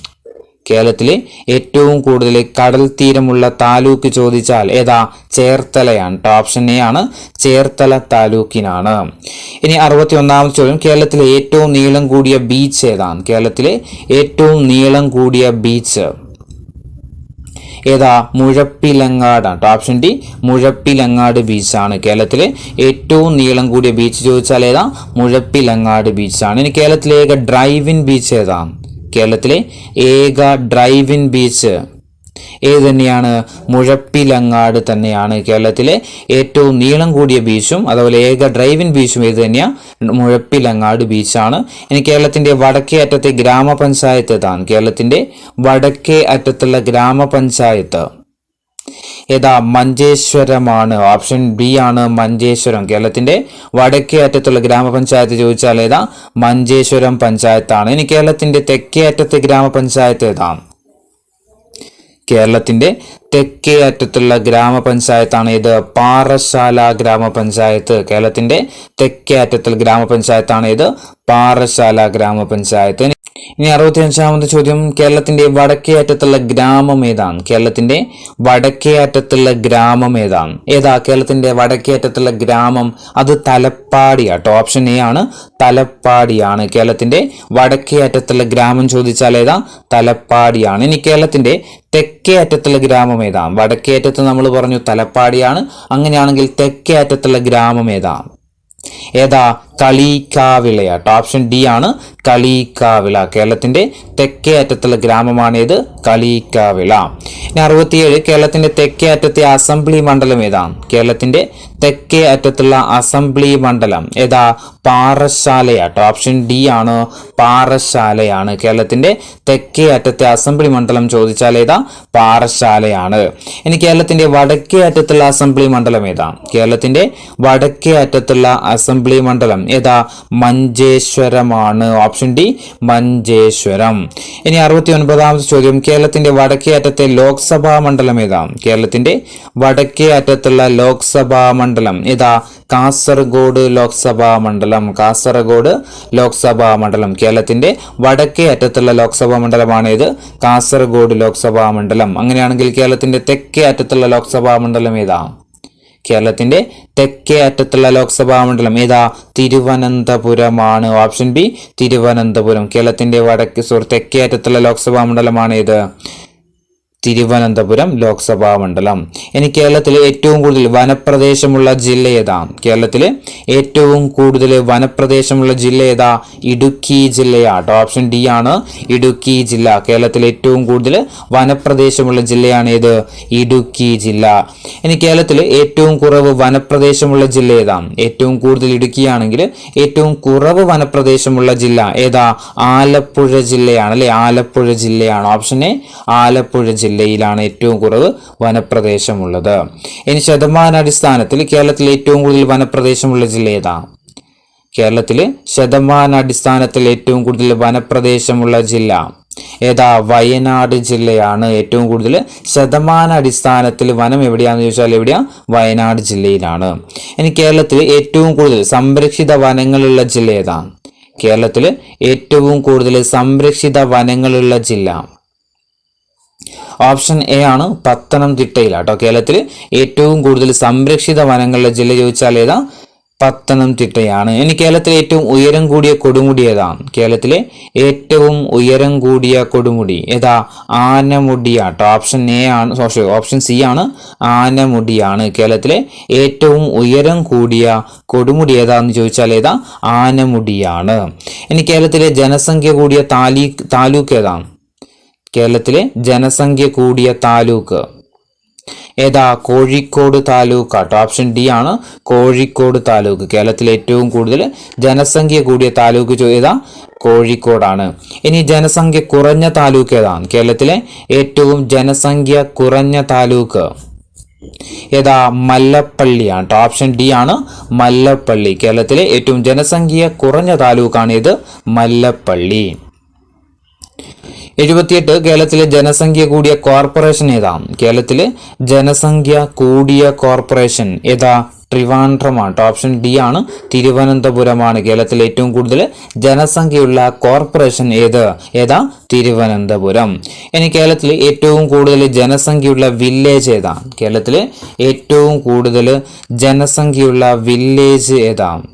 കേരളത്തിലെ ഏറ്റവും കൂടുതൽ കടൽ തീരമുള്ള താലൂക്ക് ചോദിച്ചാൽ ഏതാ? ചേർത്തലയാണ്. ഓപ്ഷൻ എ ആണ്, ചേർത്തല താലൂക്കിനാണ്. ഇനി 61ാമത്തെ ചോദ്യം, കേരളത്തിലെ ഏറ്റവും നീളം കൂടിയ ബീച്ച് ഏതാണ്? കേരളത്തിലെ ഏറ്റവും നീളം കൂടിയ ബീച്ച് ഏതാ? മുഴപ്പിലങ്ങാടാണ്. ഓപ്ഷൻ ഡി മുഴപ്പിലങ്ങാട് ബീച്ചാണ്. കേരളത്തിലെ ഏറ്റവും നീളം കൂടിയ ബീച്ച് ചോദിച്ചാൽ ഏതാ? മുഴപ്പിലങ്ങാട് ബീച്ചാണ്. ഇനി കേരളത്തിലെ ഏക ഡ്രൈവിൻ ബീച്ച് ഏതാണ്? കേരളത്തിലെ ഏക ഡ്രൈവിൻ ബീച്ച് ഏത് തന്നെയാണ്? മുഴപ്പിലങ്ങാട് തന്നെയാണ്. കേരളത്തിലെ ഏറ്റവും നീളം കൂടിയ ബീച്ചും അതുപോലെ ഏക ഡ്രൈവിൻ ബീച്ചും ഏത് തന്നെയാ? മുഴപ്പിലങ്ങാട് ബീച്ചാണ്. ഇനി കേരളത്തിന്റെ വടക്കേ അറ്റത്തെ ഗ്രാമപഞ്ചായത്ത് ഏതാണ്? കേരളത്തിന്റെ വടക്കേ അറ്റത്തുള്ള ഗ്രാമപഞ്ചായത്ത് ഏതാ? മഞ്ചേശ്വരമാണ്. ഓപ്ഷൻ ബി ആണ്, മഞ്ചേശ്വരം. കേരളത്തിന്റെ വടക്കേ അറ്റത്തുള്ള ഗ്രാമപഞ്ചായത്ത് ചോദിച്ചാൽ ഏതാ? മഞ്ചേശ്വരം പഞ്ചായത്താണ്. ഇനി കേരളത്തിന്റെ തെക്കേ അറ്റത്തെ ഗ്രാമപഞ്ചായത്ത് ഏതാണ്? കേരളത്തിന്റെ തെക്കേ അറ്റത്തുള്ള ഗ്രാമപഞ്ചായത്താണ് ഇത്? പാറശാല ഗ്രാമപഞ്ചായത്ത്. കേരളത്തിന്റെ തെക്കേ അറ്റത്തുള്ള ഗ്രാമപഞ്ചായത്താണ് ഇത്? പാറശാല ഗ്രാമപഞ്ചായത്ത്. ഇനി 65ാമത്തെ ചോദ്യം, കേരളത്തിന്റെ വടക്കേ അറ്റത്തുള്ള ഗ്രാമം ഏതാണ്? കേരളത്തിന്റെ വടക്കേ അറ്റത്തുള്ള ഗ്രാമം ഏതാണ്? കേരളത്തിന്റെ വടക്കേ അറ്റത്തുള്ള ഗ്രാമം? അത് തലപ്പാടിയാട്ടോ. ഓപ്ഷൻ എ ആണ്, തലപ്പാടിയാണ്. കേരളത്തിന്റെ വടക്കേ അറ്റത്തുള്ള ഗ്രാമം ചോദിച്ചാൽ ഏതാ? തലപ്പാടിയാണ്. ഇനി കേരളത്തിന്റെ തെക്കേ അറ്റത്തുള്ള ഗ്രാമം ഏതാ? വടക്കേ അറ്റത്ത് നമ്മൾ പറഞ്ഞു തലപ്പാടിയാണ്. അങ്ങനെയാണെങ്കിൽ തെക്കേ അറ്റത്തുള്ള ഗ്രാമം ഏതാ? കളിക്കാവിളയാട്ടോ. ഓപ്ഷൻ ഡി ആണ്, കളിക്കാവിള. കേരളത്തിന്റെ തെക്കേ അറ്റത്തുള്ള ഗ്രാമമാണേത്? കളിക്കാവിള. ഇനി 67, കേരളത്തിന്റെ തെക്കേ അറ്റത്തെ അസംബ്ലി മണ്ഡലം ഏതാണ്? കേരളത്തിന്റെ തെക്കേ അറ്റത്തുള്ള അസംബ്ലി മണ്ഡലം പാറശാലയാട്ടോ. ഓപ്ഷൻ ഡി ആണ്, പാറശാലയാണ്. കേരളത്തിന്റെ തെക്കേ അറ്റത്തെ അസംബ്ലി മണ്ഡലം ചോദിച്ചാൽ പാറശാലയാണ്. ഇനി കേരളത്തിന്റെ വടക്കേ അറ്റത്തുള്ള അസംബ്ലി മണ്ഡലം ഏതാണ്? കേരളത്തിന്റെ വടക്കേ അറ്റത്തുള്ള അസംബ്ലി മണ്ഡലം മഞ്ചേശ്വരമാണ്. Option D, Manjeshwaram. ഇനി 69ാമത്തെ ചോദ്യം, കേരളത്തിന്റെ വടക്കേ അറ്റത്തെ ലോക്സഭാ മണ്ഡലം ഏതാണ്? കേരളത്തിന്റെ വടക്കേ അറ്റത്തുള്ള ലോക്സഭാ മണ്ഡലം കാസർഗോഡ് ലോക്സഭാ മണ്ഡലം. കാസർഗോഡ് ലോക്സഭാ മണ്ഡലം. കേരളത്തിന്റെ വടക്കേ അറ്റത്തുള്ള ലോക്സഭാ മണ്ഡലമാണ് കാസർഗോഡ് ലോക്സഭാ മണ്ഡലം. അങ്ങനെയാണെങ്കിൽ കേരളത്തിന്റെ തെക്കേ അറ്റത്തുള്ള ലോക്സഭാ മണ്ഡലം കേരളത്തിന്റെ തെക്കേ അറ്റത്തുള്ള ലോക്സഭാ മണ്ഡലം തിരുവനന്തപുരമാണ്. Option B, Thiruvananthapuram. കേരളത്തിന്റെ തെക്കേ അറ്റത്തുള്ള ലോക്സഭാ മണ്ഡലമാണ് തിരുവനന്തപുരം ലോക്സഭാ മണ്ഡലം. ഇനി കേരളത്തിലെ ഏറ്റവും കൂടുതൽ വനപ്രദേശമുള്ള ജില്ല ഏതാണ്? കേരളത്തിലെ ഏറ്റവും കൂടുതൽ വനപ്രദേശമുള്ള ജില്ല ഇടുക്കി ജില്ലയാട്ടോ. ഓപ്ഷൻ ഡി ആണ്, ഇടുക്കി ജില്ല. കേരളത്തിലെ ഏറ്റവും കൂടുതൽ വനപ്രദേശമുള്ള ജില്ലയാണ് ഇടുക്കി ജില്ല. ഇനി കേരളത്തിലെ ഏറ്റവും കുറവ് വനപ്രദേശമുള്ള ജില്ല ഏതാണ്? ഏറ്റവും കൂടുതൽ ഇടുക്കിയാണെങ്കിൽ ഏറ്റവും കുറവ് വനപ്രദേശമുള്ള ജില്ല ആലപ്പുഴ ജില്ലയാണ് അല്ലെ? ആലപ്പുഴ ജില്ലയാണ്. ഓപ്ഷൻ എ, ആലപ്പുഴ ജില്ലയിലാണ് ഏറ്റവും കുറവ് വനപ്രദേശമുള്ളത്. ഇനി ശതമാനാടിസ്ഥാനത്തിൽ കേരളത്തിലെ ഏറ്റവും കൂടുതൽ വനപ്രദേശമുള്ള ജില്ല ഏതാണ്? കേരളത്തില് ശതമാനാടിസ്ഥാനത്തിൽ ഏറ്റവും കൂടുതൽ വനപ്രദേശമുള്ള ജില്ല വയനാട് ജില്ലയാണ്. ഏറ്റവും കൂടുതൽ ശതമാനാടിസ്ഥാനത്തിൽ വനം എവിടെയാണെന്ന് ചോദിച്ചാൽ വയനാട് ജില്ലയിലാണ്. ഇനി കേരളത്തിൽ ഏറ്റവും കൂടുതൽ സംരക്ഷിത വനങ്ങളുള്ള ജില്ല ഏതാണ്? കേരളത്തിൽ ഏറ്റവും കൂടുതൽ സംരക്ഷിത വനങ്ങളുള്ള ജില്ല ഓപ്ഷൻ എ ആണ്, പത്തനംതിട്ടയിലാട്ടോ. കേരളത്തിൽ ഏറ്റവും കൂടുതൽ സംരക്ഷിത വനങ്ങളുള്ള ജില്ല ചോദിച്ചാൽ പത്തനംതിട്ടയാണ്. ഇനി കേരളത്തിലെ ഏറ്റവും ഉയരം കൂടിയ കൊടുമുടി ഏതാണ്? കേരളത്തിലെ ഏറ്റവും ഉയരം കൂടിയ കൊടുമുടി ആനമുടിയാട്ടോ. ഓപ്ഷൻ സി ആണ്, ആനമുടിയാണ്. കേരളത്തിലെ ഏറ്റവും ഉയരം കൂടിയ കൊടുമുടി ഏതാന്ന് ചോദിച്ചാൽ ആനമുടിയാണ്. ഇനി കേരളത്തിലെ ജനസംഖ്യ കൂടിയ താലൂക്ക് ഏതാണ്? കേരളത്തിലെ ജനസംഖ്യ കൂടിയ താലൂക്ക് കോഴിക്കോട് താലൂക്കാട്ടോ. ഓപ്ഷൻ ഡി ആണ്, കോഴിക്കോട് താലൂക്ക്. കേരളത്തിലെ ഏറ്റവും കൂടുതൽ ജനസംഖ്യ കൂടിയ താലൂക്ക് കോഴിക്കോടാണ്. ഇനി ജനസംഖ്യ കുറഞ്ഞ താലൂക്ക് ഏതാണ്? കേരളത്തിലെ ഏറ്റവും ജനസംഖ്യ കുറഞ്ഞ താലൂക്ക് മല്ലപ്പള്ളിയാണ്. ഓപ്ഷൻ ഡി ആണ്, മല്ലപ്പള്ളി. കേരളത്തിലെ ഏറ്റവും ജനസംഖ്യ കുറഞ്ഞ താലൂക്കാണ് മല്ലപ്പള്ളി. 78 കേരളത്തിലെ ജനസംഖ്യ കൂടിയ കോർപ്പറേഷൻ ഏതാണ്? കേരളത്തിലെ ജനസംഖ്യ കൂടിയ കോർപ്പറേഷൻ ട്രിവാൻഡ്രമാണ്. ഓപ്ഷൻ ഡി ആണ്, തിരുവനന്തപുരമാണ്. കേരളത്തിലെ ഏറ്റവും കൂടുതൽ ജനസംഖ്യയുള്ള കോർപ്പറേഷൻ തിരുവനന്തപുരം. ഇനി കേരളത്തിൽ ഏറ്റവും കൂടുതൽ ജനസംഖ്യയുള്ള വില്ലേജ് ഏതാണ്? കേരളത്തിൽ ഏറ്റവും കൂടുതൽ ജനസംഖ്യയുള്ള വില്ലേജ് ഏതാണ്?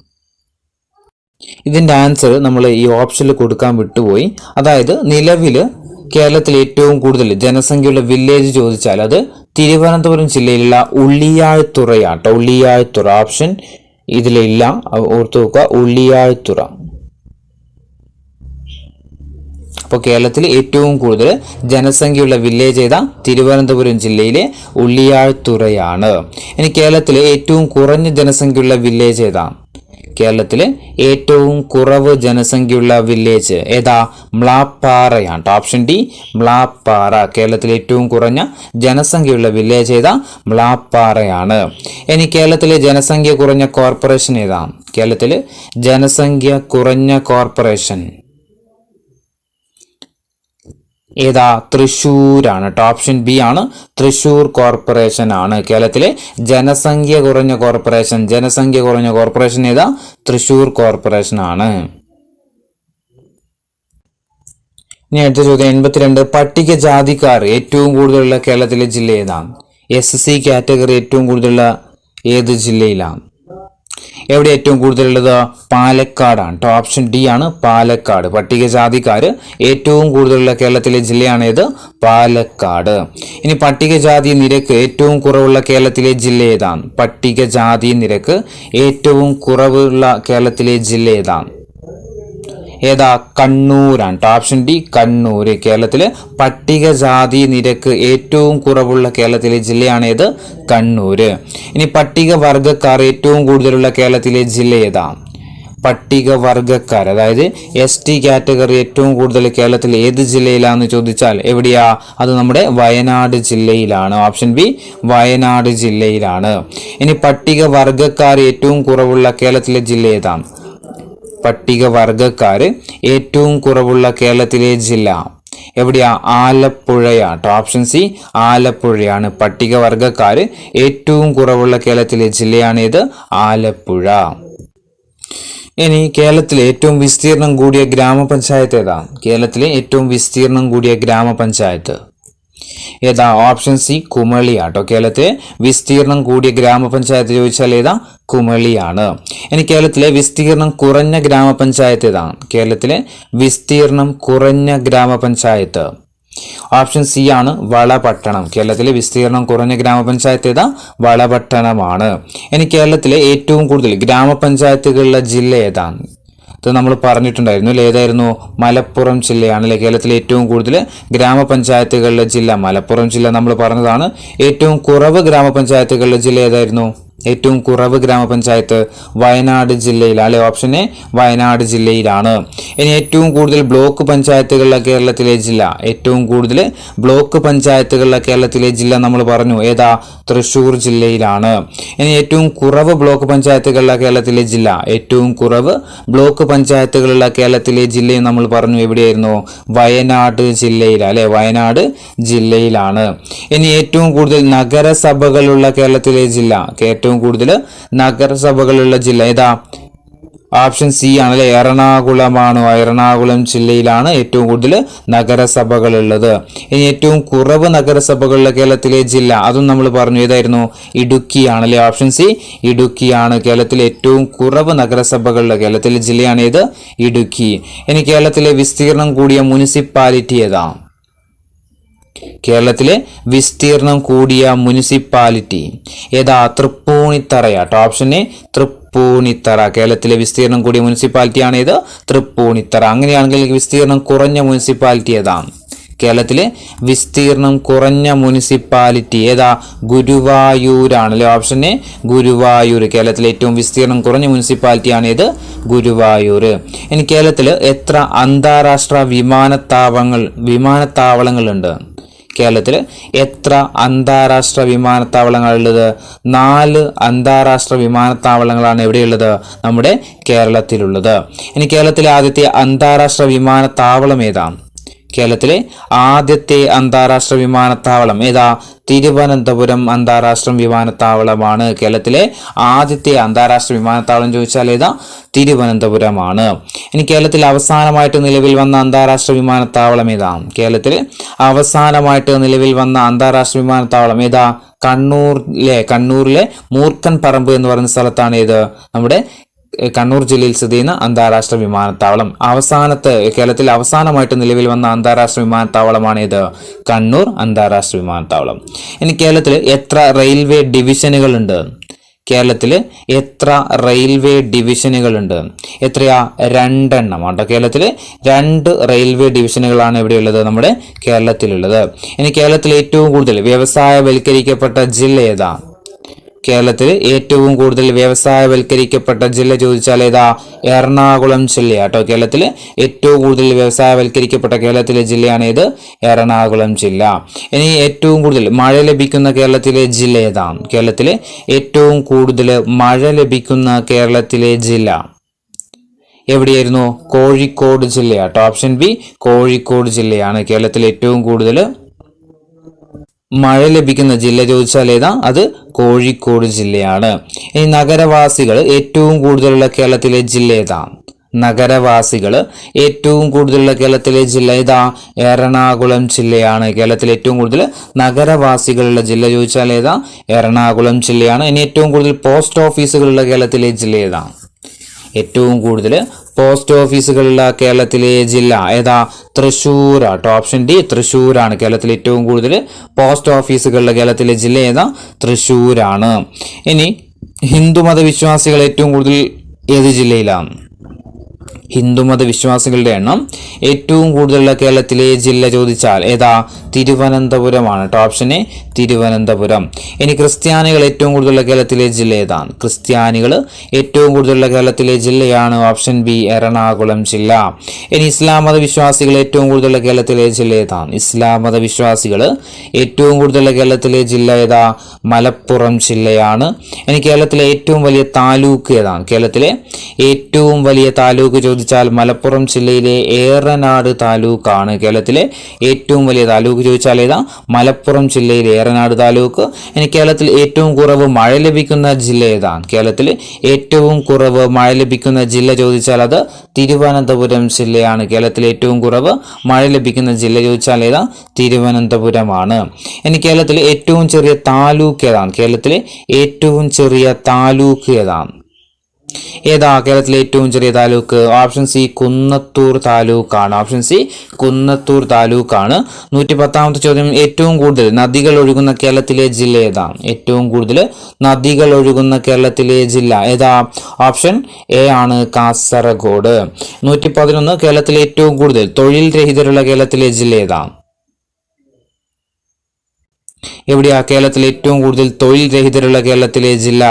ഇതിന്റെ ആൻസർ നമ്മൾ ഈ ഓപ്ഷനിൽ കൊടുക്കാൻ വിട്ടുപോയി. അതായത് നിലവിൽ കേരളത്തിൽ ഏറ്റവും കൂടുതൽ ജനസംഖ്യയുള്ള വില്ലേജ് ചോദിച്ചാൽ അത് തിരുവനന്തപുരം ജില്ലയിലുള്ള ഉള്ളിയാഴ്ത്തുറയാട്ടോ. ഉള്ളിയാഴ്ത്തുറ ഓപ്ഷൻ ഇതിലില്ല, ഓർത്തു നോക്കുക, ഉള്ളിയാഴ്ത്തുറ. അപ്പോൾ കേരളത്തിൽ ഏറ്റവും കൂടുതൽ ജനസംഖ്യയുള്ള വില്ലേജ് തിരുവനന്തപുരം ജില്ലയിലെ ഉള്ളിയാഴ്ത്തുറയാണ്. ഇനി കേരളത്തിലെ ഏറ്റവും കുറഞ്ഞ ജനസംഖ്യയുള്ള വില്ലേജ് കേരളത്തിലെ ഏറ്റവും കുറവ് ജനസംഖ്യയുള്ള വില്ലേജ് മ്ലാപ്പാറയാണ്. Option D, Mlappara. കേരളത്തിലെ ഏറ്റവും കുറഞ്ഞ ജനസംഖ്യയുള്ള വില്ലേജ് മ്ലാപ്പാറയാണ്. ഇനി കേരളത്തിലെ ജനസംഖ്യ കുറഞ്ഞ കോർപ്പറേഷൻ കേരളത്തിലെ ജനസംഖ്യ കുറഞ്ഞ കോർപ്പറേഷൻ തൃശ്ശൂരാണ്. ഓപ്ഷൻ ബി ആണ്, തൃശ്ശൂർ കോർപ്പറേഷൻ ആണ്. കേരളത്തിലെ ജനസംഖ്യ കുറഞ്ഞ കോർപ്പറേഷൻ തൃശ്ശൂർ കോർപ്പറേഷൻ ആണ്. ഇനി അടുത്ത ചോദ്യം 82. പട്ടികജാതിക്കാർ ഏറ്റവും കൂടുതലുള്ള കേരളത്തിലെ ജില്ല ഏതാണ്? SC കാറ്റഗറി ഏറ്റവും കൂടുതലുള്ള ഏത് ജില്ലയിലാണ്? എവിടെ ഏറ്റവും കൂടുതലുള്ളത്? പാലക്കാടാണ്. ഓപ്ഷൻ ഡി ആണ് പാലക്കാട്. പട്ടികജാതിക്കാർ ഏറ്റവും കൂടുതലുള്ള കേരളത്തിലെ ജില്ലയാണ് ഏത്? പാലക്കാട്. ഇനി പട്ടികജാതി നിരക്ക് ഏറ്റവും കുറവുള്ള കേരളത്തിലെ ജില്ല ഏതാണ്? പട്ടികജാതി നിരക്ക് ഏറ്റവും കുറവുള്ള കേരളത്തിലെ ജില്ല ഏതാണ്? ഏതാ? കണ്ണൂരാണ്. Option D Kannur. കേരളത്തിലെ പട്ടികജാതി നിരക്ക് ഏറ്റവും കുറവുള്ള കേരളത്തിലെ ജില്ലയാണ് ഏത്? കണ്ണൂര്. ഇനി പട്ടികവർഗക്കാർ ഏറ്റവും കൂടുതലുള്ള കേരളത്തിലെ ജില്ല ഏതാ? പട്ടികവർഗക്കാർ അതായത് ST കാറ്റഗറി ഏറ്റവും കൂടുതൽ കേരളത്തിൽ ഏത് ജില്ലയിലാണെന്ന് ചോദിച്ചാൽ എവിടെയാ? അത് നമ്മുടെ വയനാട് ജില്ലയിലാണ്. ഓപ്ഷൻ ബി വയനാട് ജില്ലയിലാണ്. ഇനി പട്ടികവർഗക്കാർ ഏറ്റവും കുറവുള്ള കേരളത്തിലെ ജില്ല ഏതാണ്? പട്ടികവർഗക്കാര് ഏറ്റവും കുറവുള്ള കേരളത്തിലെ ജില്ല എവിടെയാ? ആലപ്പുഴയാണ്. Option C ആലപ്പുഴയാണ്. പട്ടികവർഗക്കാര് ഏറ്റവും കുറവുള്ള കേരളത്തിലെ ജില്ലയാണ് ഇത് ആലപ്പുഴ. ഇനി കേരളത്തിലെ ഏറ്റവും വിസ്തീർണം കൂടിയ ഗ്രാമപഞ്ചായത്ത് ഏതാ? കേരളത്തിലെ ഏറ്റവും വിസ്തീർണം കൂടിയ ഗ്രാമപഞ്ചായത്ത് ഏതാ? ഓപ്ഷൻ സി കുമളിയാട്ടോ. കേരളത്തിലെ വിസ്തീർണം കൂടിയ ഗ്രാമപഞ്ചായത്ത് ചോദിച്ചാൽ ഏതാ? കുമളിയാണ്. ഇനി കേരളത്തിലെ വിസ്തീർണം കുറഞ്ഞ ഗ്രാമപഞ്ചായത്ത് ഏതാണ്? കേരളത്തിലെ വിസ്തീർണം കുറഞ്ഞ ഗ്രാമപഞ്ചായത്ത് ഓപ്ഷൻ സി ആണ് വളപട്ടണം. കേരളത്തിലെ വിസ്തീർണം കുറഞ്ഞ ഗ്രാമപഞ്ചായത്ത് ഏതാ? വളപട്ടണമാണ്. ഇനി കേരളത്തിലെ ഏറ്റവും കൂടുതൽ ഗ്രാമപഞ്ചായത്തുകളുള്ള ജില്ല ഏതാണ്? ഇത് നമ്മൾ പറഞ്ഞിട്ടുണ്ടായിരുന്നു. ഏതായിരുന്നു? മലപ്പുറം ജില്ലയാണ് അല്ലെ കേരളത്തിലെ ഏറ്റവും കൂടുതൽ ഗ്രാമപഞ്ചായത്തുകളുടെ ജില്ല. മലപ്പുറം ജില്ല നമ്മൾ പറഞ്ഞതാണ്. ഏറ്റവും കുറവ് ഗ്രാമപഞ്ചായത്തുകളുടെ ജില്ല ഏതായിരുന്നു? ഏറ്റവും കുറവ് ഗ്രാമപഞ്ചായത്ത് വയനാട് ജില്ലയിലാണ് അല്ലെ. ഓപ്ഷൻ എ വയനാട് ജില്ലയിലാണ്. ഇനി ഏറ്റവും കൂടുതൽ ബ്ലോക്ക് പഞ്ചായത്തുകളുള്ള കേരളത്തിലെ ജില്ല? ഏറ്റവും കൂടുതൽ ബ്ലോക്ക് പഞ്ചായത്തുകളുള്ള കേരളത്തിലെ ജില്ല നമ്മൾ പറഞ്ഞു ഏതാ? തൃശ്ശൂർ ജില്ലയിലാണ്. ഇനി ഏറ്റവും കുറവ് ബ്ലോക്ക് പഞ്ചായത്തുകളുള്ള കേരളത്തിലെ ജില്ല? ഏറ്റവും കുറവ് ബ്ലോക്ക് പഞ്ചായത്തുകളുള്ള കേരളത്തിലെ ജില്ലയും നമ്മൾ പറഞ്ഞു എവിടെയായിരുന്നു? വയനാട് ജില്ലയിൽ അല്ലെ. വയനാട് ജില്ലയിലാണ്. ഇനി ഏറ്റവും കൂടുതൽ നഗരസഭകളുള്ള കേരളത്തിലെ ജില്ല? ഏറ്റവും കൂടുതൽ നഗരസഭകളുള്ള ജില്ല ഏതാ? ഓപ്ഷൻ സി ആണല്ലേ എറണാകുളമാണ്. എറണാകുളം ജില്ലയിലാണ് ഏറ്റവും കൂടുതൽ നഗരസഭകൾ ഉള്ളത്. ഇനി ഏറ്റവും കുറവ് നഗരസഭകളുള്ള കേരളത്തിലെ ജില്ല അതും നമ്മൾ പറഞ്ഞു ഏതായിരുന്നു? ഇടുക്കിയാണല്ലേ. ഓപ്ഷൻ സി ഇടുക്കിയാണ്. കേരളത്തിലെ ഏറ്റവും കുറവ് നഗരസഭകളുള്ള കേരളത്തിലെ ജില്ലയാണ് ഏത്? ഇടുക്കി. ഇനി കേരളത്തിലെ വിസ്തീർണം കൂടിയ മുനിസിപ്പാലിറ്റി ഏതാ? കേരളത്തിലെ വിസ്തീർണം കൂടിയ മുനിസിപ്പാലിറ്റി ഏതാ? തൃപ്പൂണിത്തറയാട്ടോ. Option A Tripunithura. കേരളത്തിലെ വിസ്തീർണം കൂടിയ മുനിസിപ്പാലിറ്റി ആണ് ഇത് തൃപ്പൂണിത്തറ. അങ്ങനെയാണെങ്കിൽ വിസ്തീർണം കുറഞ്ഞ മുനിസിപ്പാലിറ്റി ഏതാണ്? കേരളത്തിലെ വിസ്തീർണം കുറഞ്ഞ മുനിസിപ്പാലിറ്റി ഏതാ? ഗുരുവായൂരാണല്ലേ. Option A Guruvayur. കേരളത്തിലെ ഏറ്റവും വിസ്തീർണം കുറഞ്ഞ മുനിസിപ്പാലിറ്റി ആണ് ഇത് ഗുരുവായൂർ. ഇനി കേരളത്തിൽ എത്ര അന്താരാഷ്ട്ര വിമാനത്താവളങ്ങളുണ്ട്? കേരളത്തിൽ എത്ര അന്താരാഷ്ട്ര വിമാനത്താവളങ്ങളുള്ളത്? 4 അന്താരാഷ്ട്ര വിമാനത്താവളങ്ങളാണ് എവിടെയുള്ളത്? നമ്മുടെ കേരളത്തിലുള്ളത്. ഇനി കേരളത്തിലെ ആദ്യത്തെ അന്താരാഷ്ട്ര വിമാനത്താവളം ഏതാണ്? കേരളത്തിലെ ആദ്യത്തെ അന്താരാഷ്ട്ര വിമാനത്താവളം ഏതാ? തിരുവനന്തപുരം അന്താരാഷ്ട്ര വിമാനത്താവളമാണ്. കേരളത്തിലെ ആദ്യത്തെ അന്താരാഷ്ട്ര വിമാനത്താവളം ചോദിച്ചാൽ ഏതാ? തിരുവനന്തപുരമാണ്. ഇനി കേരളത്തിൽ അവസാനമായിട്ട് നിലവിൽ വന്ന അന്താരാഷ്ട്ര വിമാനത്താവളം ഏതാ? കേരളത്തിൽ അവസാനമായിട്ട് നിലവിൽ വന്ന അന്താരാഷ്ട്ര വിമാനത്താവളം ഏതാ? കണ്ണൂരിലെ മൂർക്കൻ പറമ്പ് എന്ന് പറയുന്ന സ്ഥലത്താണ് ഏത്? നമ്മുടെ കണ്ണൂർ ജില്ലയിൽ സ്ഥിതി ചെയ്യുന്ന അന്താരാഷ്ട്ര വിമാനത്താവളം. കേരളത്തിൽ അവസാനമായിട്ട് നിലവിൽ വന്ന അന്താരാഷ്ട്ര വിമാനത്താവളമാണ് ഇത് കണ്ണൂർ അന്താരാഷ്ട്ര വിമാനത്താവളം. ഇനി കേരളത്തിൽ എത്ര റെയിൽവേ ഡിവിഷനുകൾ ഉണ്ട്? കേരളത്തിൽ എത്ര റെയിൽവേ ഡിവിഷനുകൾ ഉണ്ട്? എത്രയാ? 2 എണ്ണം ആട്ടോ. കേരളത്തിൽ 2 റെയിൽവേ ഡിവിഷനുകളാണ് എവിടെയുള്ളത്? നമ്മുടെ കേരളത്തിലുള്ളത്. ഇനി കേരളത്തിൽ ഏറ്റവും കൂടുതൽ വ്യവസായവൽക്കരിക്കപ്പെട്ട ജില്ല ഏതാ? കേരളത്തിൽ ഏറ്റവും കൂടുതൽ വ്യവസായവൽക്കരിക്കപ്പെട്ട ജില്ല ചോദിച്ചാൽ ഏതാ? എറണാകുളം ജില്ലയാട്ടോ. കേരളത്തിൽ ഏറ്റവും കൂടുതൽ വ്യവസായവൽക്കരിക്കപ്പെട്ട കേരളത്തിലെ ജില്ലയാണ് ഏത്? എറണാകുളം ജില്ല. ഇനി ഏറ്റവും കൂടുതൽ മഴ ലഭിക്കുന്ന കേരളത്തിലെ ജില്ല ഏതാണ്? കേരളത്തിലെ ഏറ്റവും കൂടുതൽ മഴ ലഭിക്കുന്ന കേരളത്തിലെ ജില്ല എവിടെയായിരുന്നു? കോഴിക്കോട് ജില്ലയാട്ടോ. ഓപ്ഷൻ ബി കോഴിക്കോട് ജില്ലയാണ്. കേരളത്തിൽ ഏറ്റവും കൂടുതൽ മഴ ലഭിക്കുന്ന ജില്ല ചോദിച്ചാൽ ഏതാ? അത് കോഴിക്കോട് ജില്ലയാണ്. ഇനി നഗരവാസികൾ ഏറ്റവും കൂടുതലുള്ള കേരളത്തിലെ ജില്ല ഏതാ? നഗരവാസികൾ ഏറ്റവും കൂടുതലുള്ള കേരളത്തിലെ ജില്ല ഏതാ? എറണാകുളം ജില്ലയാണ്. കേരളത്തിൽ ഏറ്റവും കൂടുതൽ നഗരവാസികളുള്ള ജില്ല ചോദിച്ചാൽ ഏതാ? എറണാകുളം ജില്ലയാണ്. ഇനി ഏറ്റവും കൂടുതൽ പോസ്റ്റ് ഓഫീസുകളുള്ള കേരളത്തിലെ ജില്ല ഏതാ? ഏറ്റവും കൂടുതൽ പോസ്റ്റ് ഓഫീസുകളുള്ള കേരളത്തിലെ ജില്ല ഏതാ? തൃശ്ശൂർ ആട്ടോ. ഓപ്ഷൻ ഡി തൃശ്ശൂരാണ്. കേരളത്തിൽ ഏറ്റവും കൂടുതൽ പോസ്റ്റ് ഓഫീസുകളുള്ള കേരളത്തിലെ ജില്ല ഏതാ? തൃശ്ശൂരാണ്. ഇനി ഹിന്ദുമത വിശ്വാസികൾ ഏറ്റവും കൂടുതൽ ഏത് ജില്ലയിലാണ്? ഹിന്ദുമത വിശ്വാസികളുടെ എണ്ണം ഏറ്റവും കൂടുതലുള്ള കേരളത്തിലെ ജില്ല ചോദിച്ചാൽ ഏതാ? തിരുവനന്തപുരമാണ് കേട്ടോ. Option A Thiruvananthapuram. ഇനി ക്രിസ്ത്യാനികൾ ഏറ്റവും കൂടുതലുള്ള കേരളത്തിലെ ജില്ല ഏതാണ്? ക്രിസ്ത്യാനികൾ ഏറ്റവും കൂടുതലുള്ള കേരളത്തിലെ ജില്ലയാണ് ഓപ്ഷൻ ബി എറണാകുളം ജില്ല. ഇനി ഇസ്ലാം മത വിശ്വാസികൾ ഏറ്റവും കൂടുതലുള്ള കേരളത്തിലെ ജില്ല ഏതാണ്? ഇസ്ലാം മത വിശ്വാസികൾ ഏറ്റവും കൂടുതലുള്ള കേരളത്തിലെ ജില്ല ഏതാ? മലപ്പുറം ജില്ലയാണ്. ഇനി കേരളത്തിലെ ഏറ്റവും വലിയ താലൂക്ക് ഏതാണ്? കേരളത്തിലെ ഏറ്റവും വലിയ താലൂക്ക് ചോദിച്ചാൽ മലപ്പുറം ജില്ലയിലെ ഏറനാട് താലൂക്കാണ്. കേരളത്തിലെ ഏറ്റവും വലിയ താലൂക്ക് ചോദിച്ചാൽ ഏതാ? മലപ്പുറം ജില്ലയിലെ ഏറനാട് താലൂക്ക്. ഇനി കേരളത്തിൽ ഏറ്റവും കുറവ് മഴ ലഭിക്കുന്ന ജില്ല ഏതാണ്? കേരളത്തിൽ ഏറ്റവും കുറവ് മഴ ലഭിക്കുന്ന ജില്ല ചോദിച്ചാൽ അത് തിരുവനന്തപുരം ജില്ലയാണ്. കേരളത്തിൽ ഏറ്റവും കുറവ് മഴ ലഭിക്കുന്ന ജില്ല ചോദിച്ചാൽ ഏതാ? തിരുവനന്തപുരമാണ്. ഇനി കേരളത്തിലെ ഏറ്റവും ചെറിയ താലൂക്ക് ഏതാണ്? കേരളത്തിലെ ഏറ്റവും ചെറിയ താലൂക്ക് ഏതാണ്? ഏതാ കേരളത്തിലെ ഏറ്റവും ചെറിയ താലൂക്ക്? ഓപ്ഷൻ സി കുന്നത്തൂർ താലൂക്കാണ്. ഓപ്ഷൻ സി കുന്നത്തൂർ താലൂക്കാണ്. 110ാമത്തെ ചോദ്യം, ഏറ്റവും കൂടുതൽ നദികൾ ഒഴുകുന്ന കേരളത്തിലെ ജില്ല ഏതാണ്? ഏറ്റവും കൂടുതൽ നദികൾ ഒഴുകുന്ന കേരളത്തിലെ ജില്ല ഏതാ? ഓപ്ഷൻ എ ആണ് കാസർഗോഡ്. 111, കേരളത്തിലെ ഏറ്റവും കൂടുതൽ തൊഴിൽ രഹിതരുള്ള കേരളത്തിലെ ജില്ല ഏതാണ്? എവിടെയാ കേരളത്തിൽ ഏറ്റവും കൂടുതൽ തൊഴിൽ രഹിതരുള്ള കേരളത്തിലെ ജില്ല?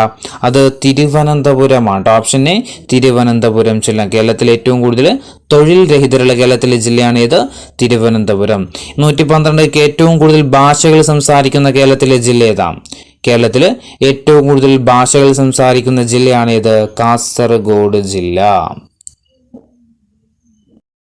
അത് തിരുവനന്തപുരമാണ്. ഓപ്ഷൻ എ തിരുവനന്തപുരം ജില്ല. കേരളത്തിൽ ഏറ്റവും കൂടുതൽ തൊഴിൽ രഹിതരുള്ള കേരളത്തിലെ ജില്ലയാണ് ഏത്? തിരുവനന്തപുരം. 112, ഏറ്റവും കൂടുതൽ ഭാഷകൾ സംസാരിക്കുന്ന കേരളത്തിലെ ജില്ല ഏതാണ്? കേരളത്തിൽ ഏറ്റവും കൂടുതൽ ഭാഷകൾ സംസാരിക്കുന്ന ജില്ലയാണ് ഏത്? കാസർഗോഡ് ജില്ല.